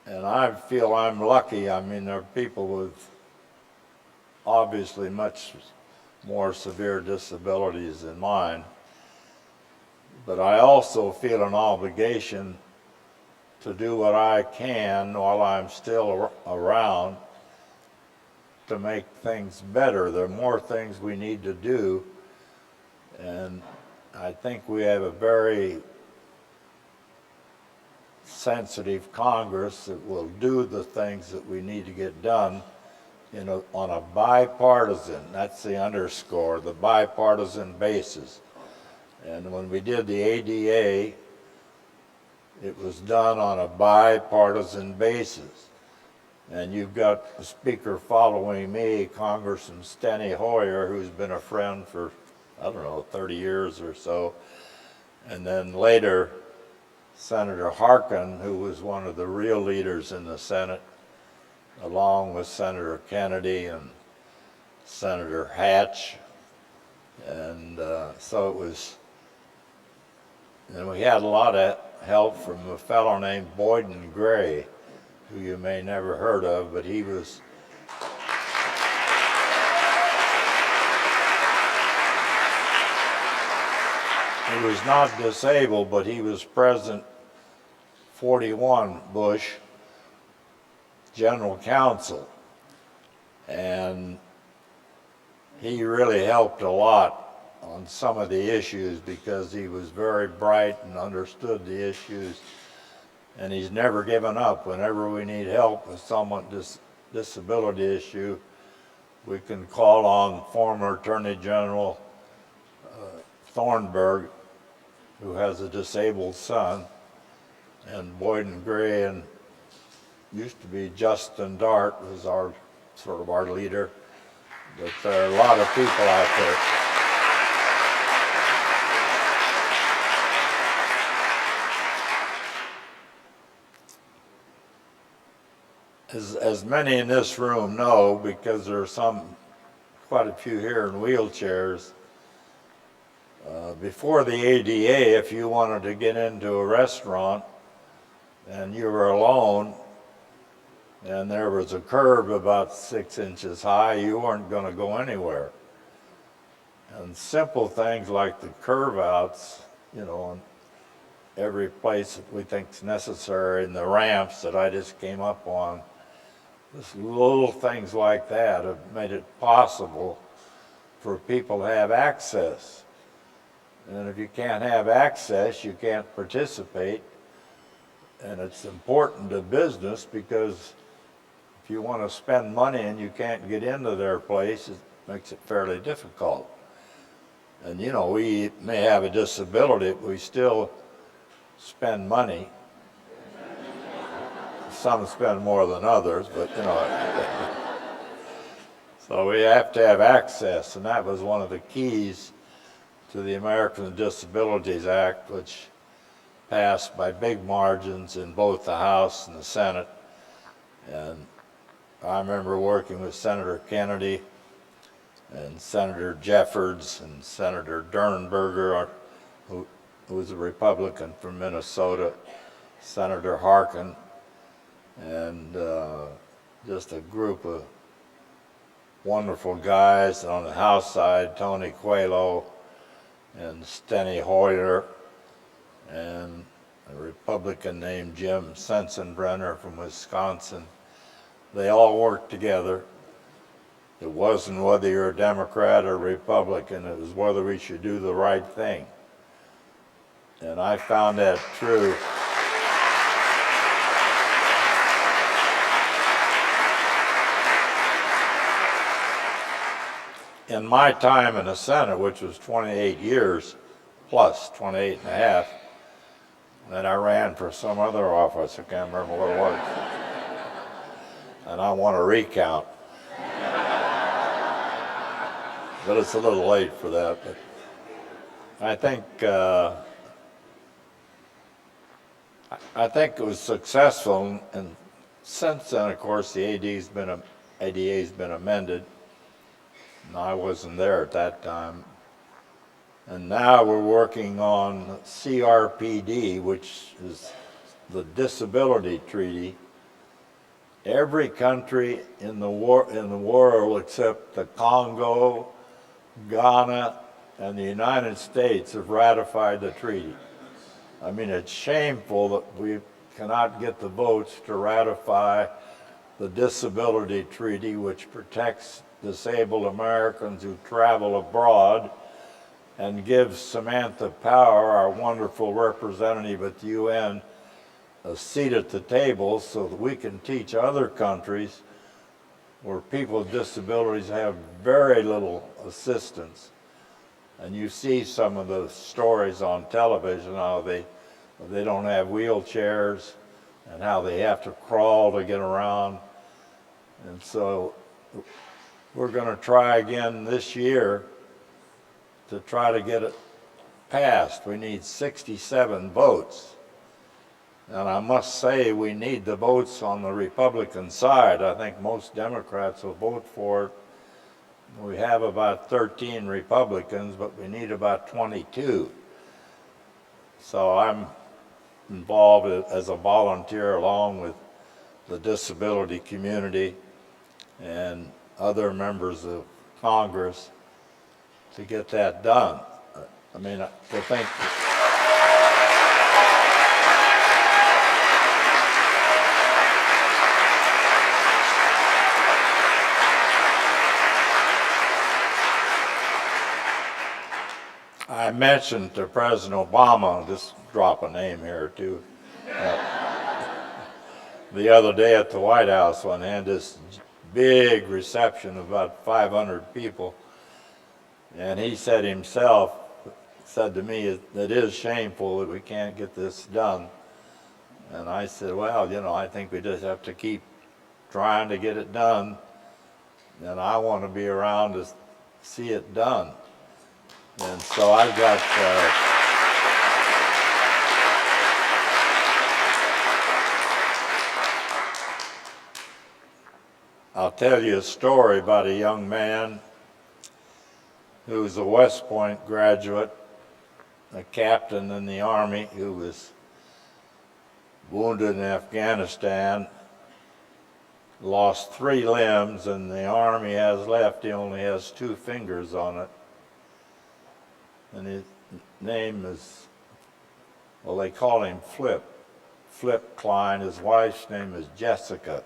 And I feel I'm lucky. I mean, there are people with obviously much more severe disabilities than mine. But I also feel an obligation to do what I can while I'm still around to make things better. There are more things we need to do, and I think we have a very sensitive Congress that will do the things that we need to get done on a bipartisan, that's the underscore, the bipartisan basis. And when we did the ADA, it was done on a bipartisan basis. And you've got the speaker following me, Congressman Steny Hoyer, who's been a friend for, I don't know, 30 years or so. And then later, Senator Harkin, who was one of the real leaders in the Senate, along with Senator Kennedy and Senator Hatch. And so it was, and we had a lot of help from a fellow named Boyden Gray, who you may never heard of, but he was not disabled, but he was President 41 Bush General Counsel, and he really helped a lot on some of the issues because he was very bright and understood the issues, and he's never given up. Whenever we need help with someone disability issue, we can call on former Attorney General Thornburg, who has a disabled son, and Boyden Gray, and used to be Justin Dart was our leader, but there are a lot of people out there. As many in this room know, because there are quite a few here in wheelchairs, before the ADA, if you wanted to get into a restaurant and you were alone, and there was a curb about 6 inches high, you weren't going to go anywhere. And simple things like the curve outs, you know, in every place that we think is necessary, and the ramps that I just came up on, just little things like that have made it possible for people to have access. And if you can't have access, you can't participate. And it's important to business because if you want to spend money and you can't get into their place, it makes it fairly difficult. And you know, we may have a disability, but we still spend money. Some spend more than others, but you know. So we have to have access, and that was one of the keys to the Americans with Disabilities Act, which passed by big margins in both the House and the Senate. And I remember working with Senator Kennedy and Senator Jeffords and Senator Dernberger, who was a Republican from Minnesota, Senator Harkin, and just a group of wonderful guys. On the House side, Tony Coelho and Steny Hoyer, and a Republican named Jim Sensenbrenner from Wisconsin. They all worked together. It wasn't whether you're a Democrat or Republican, it was whether we should do the right thing. And I found that true. In my time in the Senate, which was 28 years, plus 28 and a half, then I ran for some other office, I can't remember what it was. And I want to recount. But it's a little late for that. But I think it was successful, and since then, of course, the ADA's been amended. And I wasn't there at that time. And now we're working on CRPD, which is the Disability Treaty. Every country in the world except the Congo, Ghana, and the United States have ratified the treaty. I mean, it's shameful that we cannot get the votes to ratify the Disability Treaty, which protects disabled Americans who travel abroad, and gives Samantha Power, our wonderful representative at the UN, a seat at the table so that we can teach other countries where people with disabilities have very little assistance. And you see some of the stories on television, how they don't have wheelchairs and how they have to crawl to get around. And so we're going to try again this year to try to get it passed. We need 67 votes. And I must say we need the votes on the Republican side. I think most Democrats will vote for it. We have about 13 Republicans, but we need about 22. So I'm involved as a volunteer along with the disability community and other members of Congress to get that done. I mean, to think I mentioned to President Obama, just drop a name here too, the other day at the White House when they had this big reception of about 500 people. And he said himself, said to me, it is shameful that we can't get this done. And I said, well, you know, I think we just have to keep trying to get it done. And I want to be around to see it done. And so I've got, I'll tell you a story about a young man who was a West Point graduate, a captain in the Army who was wounded in Afghanistan, lost 3 limbs, and the arm he has left, he only has 2 fingers on it. And his name is, well, they call him Flip Klein. His wife's name is Jessica.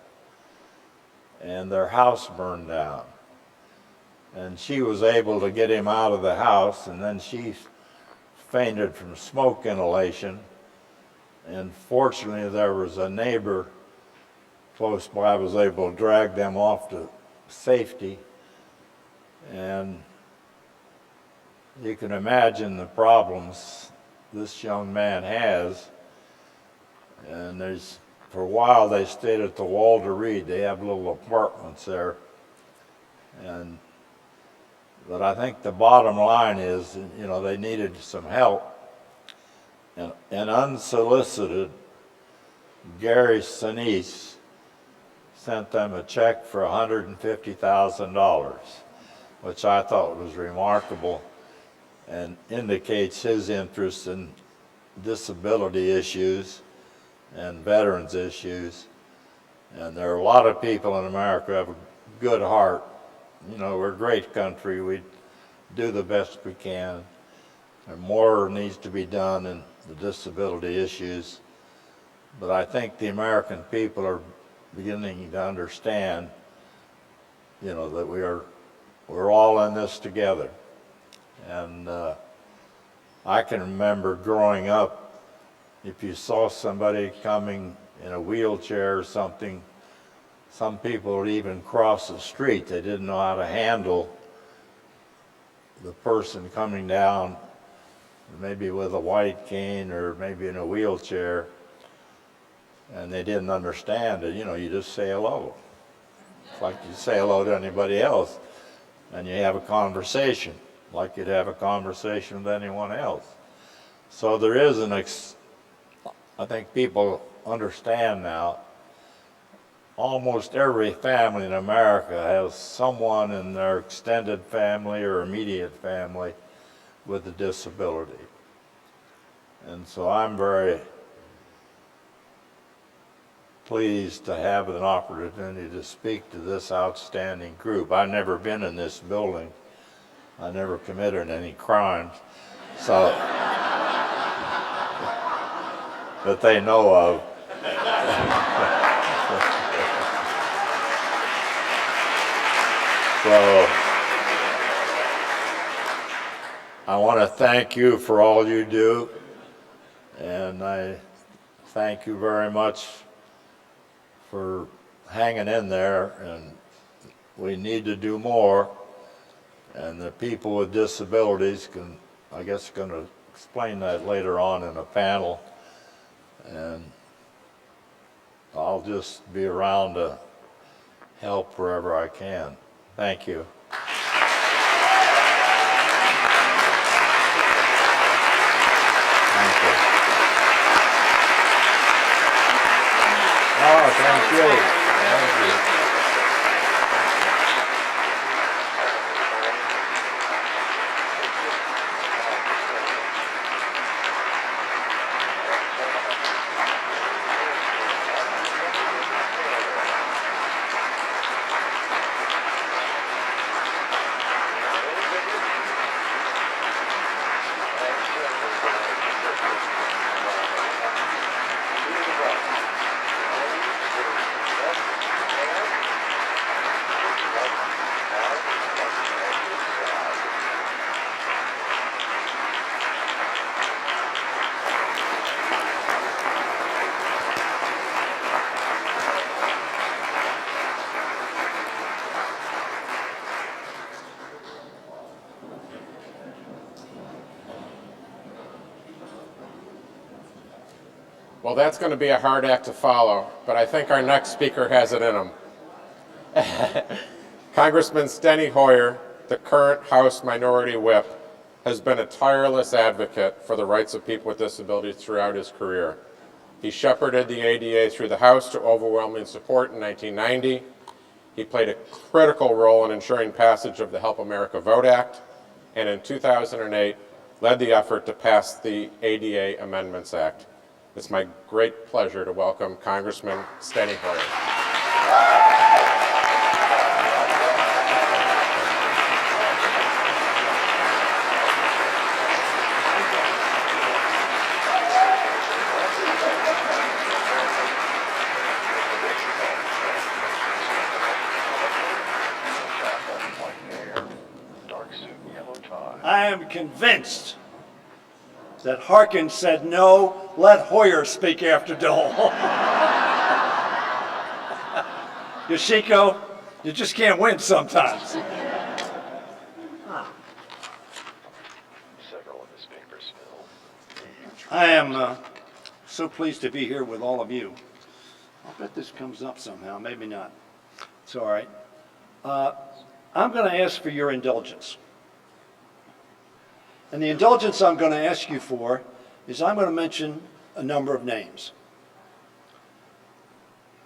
And their house burned down. And she was able to get him out of the house, and then she fainted from smoke inhalation. And fortunately, there was a neighbor close by, was able to drag them off to safety. And you can imagine the problems this young man has. And for a while they stayed at the Walter Reed. They have little apartments there. But I think the bottom line is, they needed some help. And unsolicited, Gary Sinise sent them a check for $150,000, which I thought was remarkable and indicates his interest in disability issues and veterans issues. And there are a lot of people in America who have a good heart. We're a great country. We do the best we can. And more needs to be done in the disability issues. But I think the American people are beginning to understand, that we're all in this together. And I can remember growing up, if you saw somebody coming in a wheelchair or something, some people would even cross the street. They didn't know how to handle the person coming down, maybe with a white cane or maybe in a wheelchair, and they didn't understand it. You just say hello. It's like you say hello to anybody else, and you have a conversation like you'd have a conversation with anyone else. So there is I think people understand now, almost every family in America has someone in their extended family or immediate family with a disability. And so I'm very pleased to have an opportunity to speak to this outstanding group. I've never been in this building. I never committed any crimes, so that they know of. So I want to thank you for all you do, and I thank you very much for hanging in there, and we need to do more, and the people with disabilities I guess, going to explain that later on in a panel, and I'll just be around to help wherever I can. Thank you. Thank you. Oh, thank you. Thank you. Well, that's going to be a hard act to follow, but I think our next speaker has it in him. Congressman Steny Hoyer, the current House Minority Whip, has been a tireless advocate for the rights of people with disabilities throughout his career. He shepherded the ADA through the House to overwhelming support in 1990. He played a critical role in ensuring passage of the Help America Vote Act, and in 2008 led the effort to pass the ADA Amendments Act. It's my great pleasure to welcome Congressman Steny Hoyer. I am convinced that Harkins said, no, let Hoyer speak after Dole. Yoshiko, you just can't win sometimes. I am so pleased to be here with all of you. I'll bet this comes up somehow, maybe not. It's all right. I'm going to ask for your indulgence. And the indulgence I'm going to ask you for is I'm going to mention a number of names.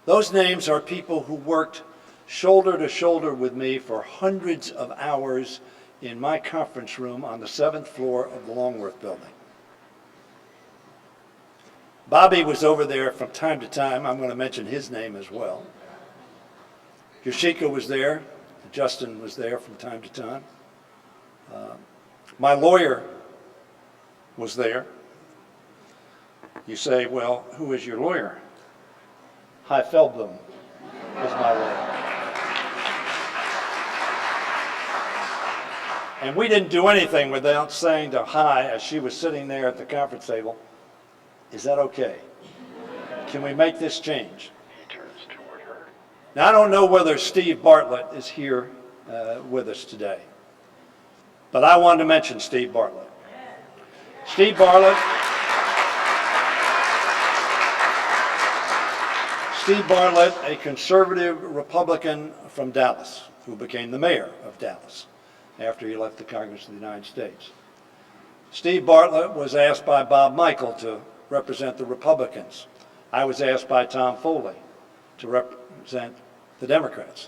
Those names are people who worked shoulder to shoulder with me for hundreds of hours in my conference room on the 7th floor of the Longworth building. Bobby was over there from time to time. I'm going to mention his name as well. Yoshiko was there. Justin was there from time to time. My lawyer was there. You say, well, who is your lawyer? Hy Feldblum is my lawyer. And we didn't do anything without saying to Hy, as she was sitting there at the conference table, is that okay? Can we make this change? He turns toward her. Now, I don't know whether Steve Bartlett is here with us today, but I wanted to mention Steve Bartlett. Steve Bartlett a conservative Republican from Dallas, who became the mayor of Dallas after he left the Congress of the United States. Steve Bartlett was asked by Bob Michael to represent the Republicans. I was asked by Tom Foley to represent the Democrats.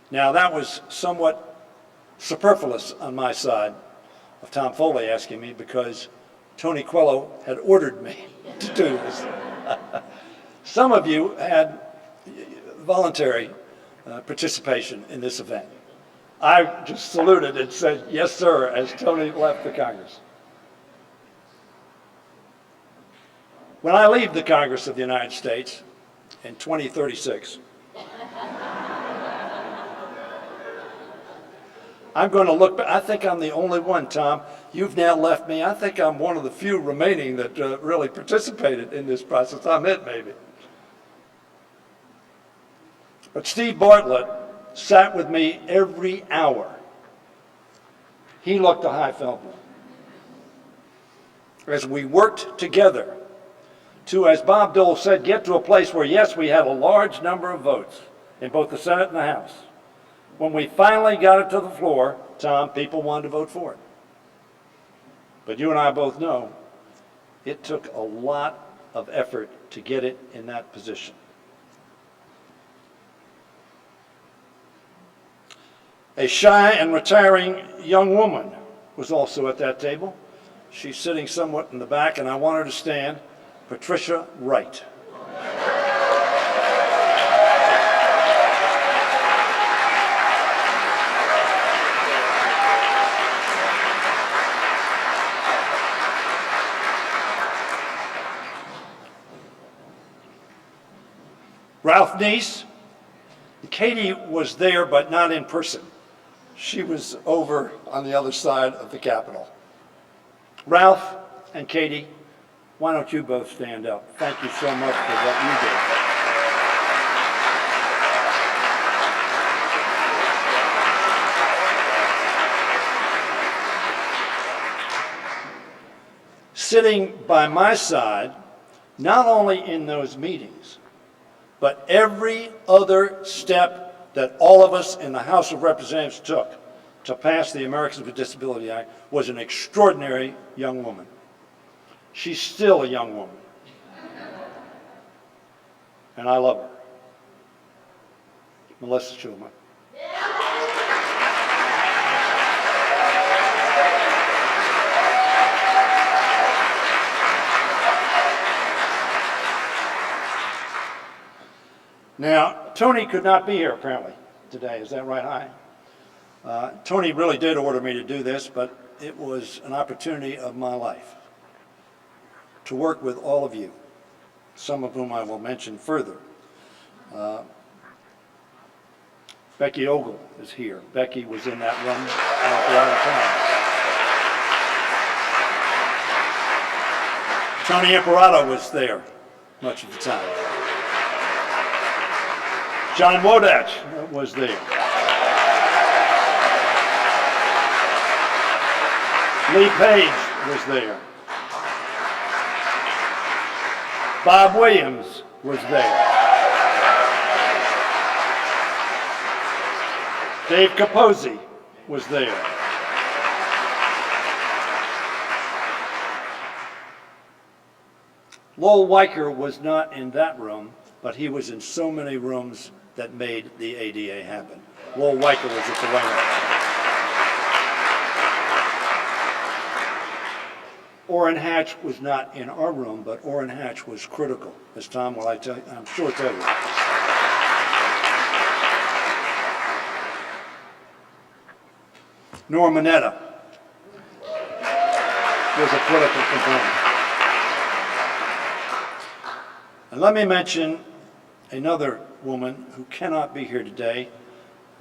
Now, that was somewhat superfluous on my side of Tom Foley asking me, because Tony Quello had ordered me to do this. Some of you had voluntary participation in this event. I just saluted and said, yes, sir, as Tony left the Congress. When I leave the Congress of the United States in 2036, I'm going to look back. I think I'm the only one, Tom. You've now left me. I think I'm one of the few remaining that really participated in this process. I'm it, maybe. But Steve Bartlett sat with me every hour. He looked to Hy Feldblum as we worked together to, as Bob Dole said, get to a place where, yes, we had a large number of votes in both the Senate and the House. When we finally got it to the floor, Tom, people wanted to vote for it. But you and I both know it took a lot of effort to get it in that position. A shy and retiring young woman was also at that table. She's sitting somewhat in the back, and I want her to stand. Patricia Wright. Ralph Neese. Katie was there, but not in person. She was over on the other side of the Capitol. Ralph and Katie, why don't you both stand up? Thank you so much for what you did. Sitting by my side, not only in those meetings, but every other step that all of us in the House of Representatives took to pass the Americans with Disabilities Act was an extraordinary young woman. She's still a young woman. And I love her. Melissa Schulman. Now, Tony could not be here apparently today. Is that right, Hy? Tony really did order me to do this, but it was an opportunity of my life to work with all of you, some of whom I will mention further. Becky Ogle is here. Becky was in that room an awful lot of time. Tony Imperato was there much of the time. John Wodach was there. Lee Page was there. Bob Williams was there. Dave Capozzi was there. Lowell Weicker was not in that room, but he was in so many rooms that made the ADA happen. Lowell Weicker was at the Wayne. Orrin Hatch was not in our room, but Orrin Hatch was critical, as Tom will I'm sure tell you. Norma Mineta was a critical component. And let me mention another woman who cannot be here today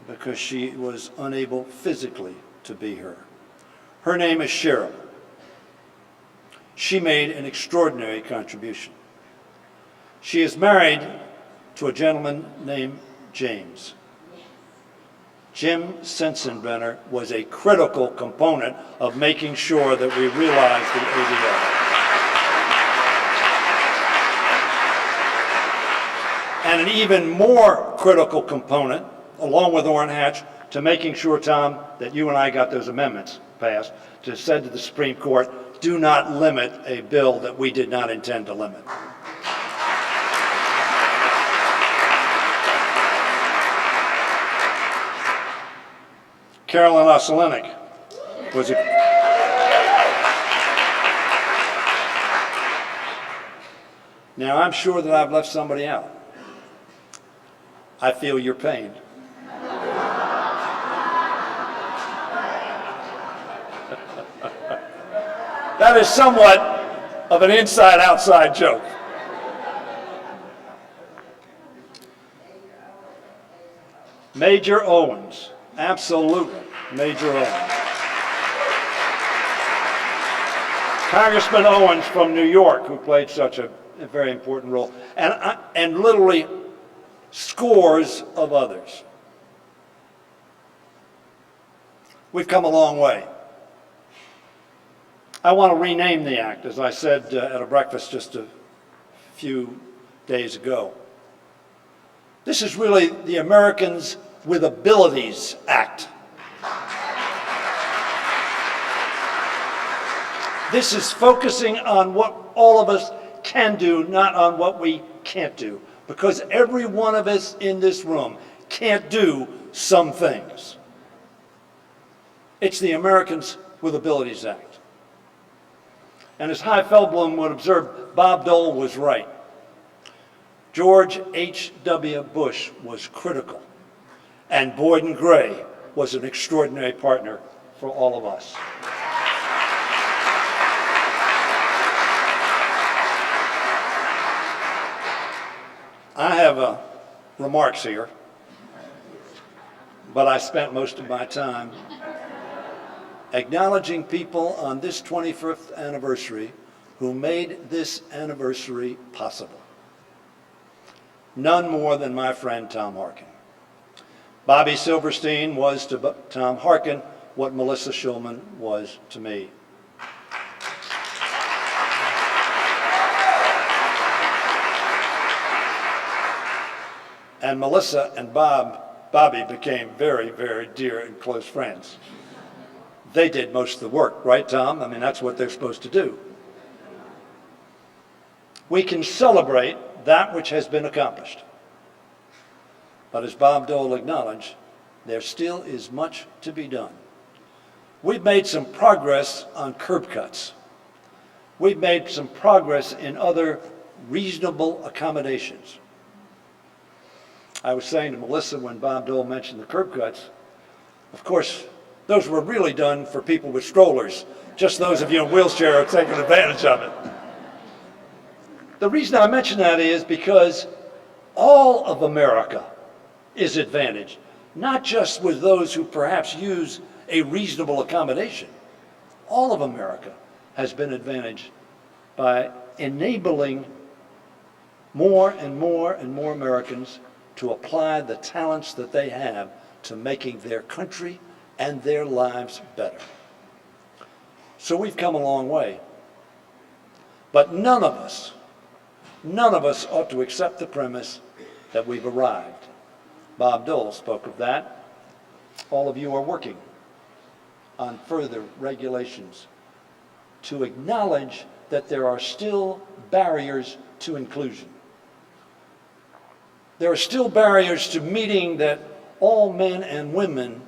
because she was unable physically to be here. Her name is Cheryl. She made an extraordinary contribution. She is married to a gentleman named James. Jim Sensenbrenner was a critical component of making sure that we realized the ADA. And an even more critical component, along with Orrin Hatch, to making sure, Tom, that you and I got those amendments passed, to said to the Supreme Court, do not limit a bill that we did not intend to limit. Carolyn Oselenik was a... Now, I'm sure that I've left somebody out. I feel your pain. That is somewhat of an inside-outside joke. Major Owens, absolutely, Major Owens. Congressman Owens from New York, who played such a very important role, and literally scores of others. We've come a long way. I want to rename the act, as I said at a breakfast just a few days ago. This is really the Americans with Abilities Act. This is focusing on what all of us can do, not on what we can't do, because every one of us in this room can't do some things. It's the Americans with Abilities Act. And as Hy Feldblum would observe, Bob Dole was right. George H.W. Bush was critical, and Boyden Gray was an extraordinary partner for all of us. I have remarks here, but I spent most of my time acknowledging people on this 25th anniversary who made this anniversary possible. None more than my friend Tom Harkin. Bobby Silverstein was to Tom Harkin what Melissa Schulman was to me. And Melissa and Bobby became very, very dear and close friends. They did most of the work, right, Tom? I mean, that's what they're supposed to do. We can celebrate that which has been accomplished. But as Bob Dole acknowledged, there still is much to be done. We've made some progress on curb cuts. We've made some progress in other reasonable accommodations. I was saying to Melissa when Bob Dole mentioned the curb cuts, of course, those were really done for people with strollers. Just those of you in wheelchair are taking advantage of it. The reason I mention that is because all of America is advantaged, not just with those who perhaps use a reasonable accommodation. All of America has been advantaged by enabling more and more and more Americans to apply the talents that they have to making their country and their lives better. So we've come a long way. But none of us ought to accept the premise that we've arrived. Bob Dole spoke of that. All of you are working on further regulations to acknowledge that there are still barriers to inclusion. There are still barriers to meeting that all men and women,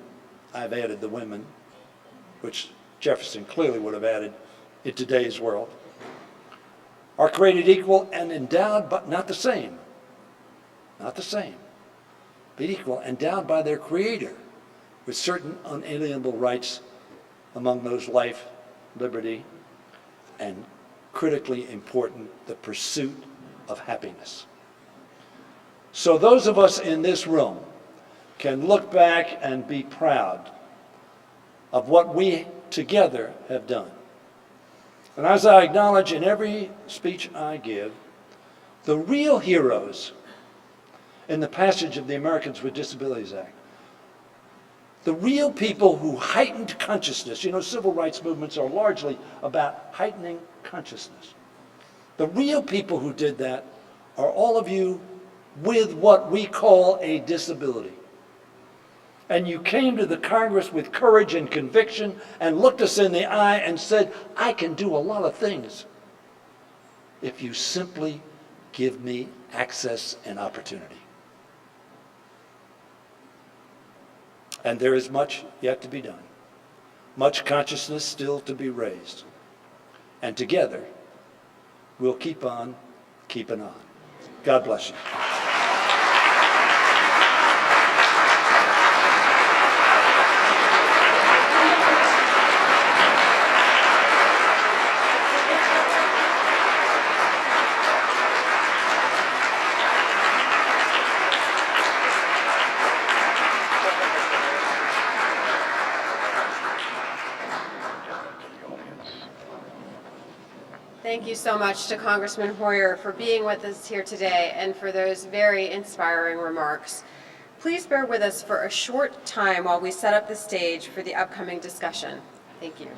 I've added the women, which Jefferson clearly would have added in today's world, are created equal and endowed, but not the same, but equal, endowed by their Creator with certain unalienable rights, among those life, liberty, and critically important, the pursuit of happiness. So those of us in this room can look back and be proud of what we together have done. And as I acknowledge in every speech I give, the real heroes in the passage of the Americans with Disabilities Act, the real people who heightened consciousness, you know, civil rights movements are largely about heightening consciousness. The real people who did that are all of you with what we call a disability. And you came to the Congress with courage and conviction and looked us in the eye and said, I can do a lot of things if you simply give me access and opportunity. And there is much yet to be done, much consciousness still to be raised. And together, we'll keep on keeping on. God bless you. Thank you so much to Congressman Hoyer for being with us here today and for those very inspiring remarks. Please bear with us for a short time while we set up the stage for the upcoming discussion. Thank you.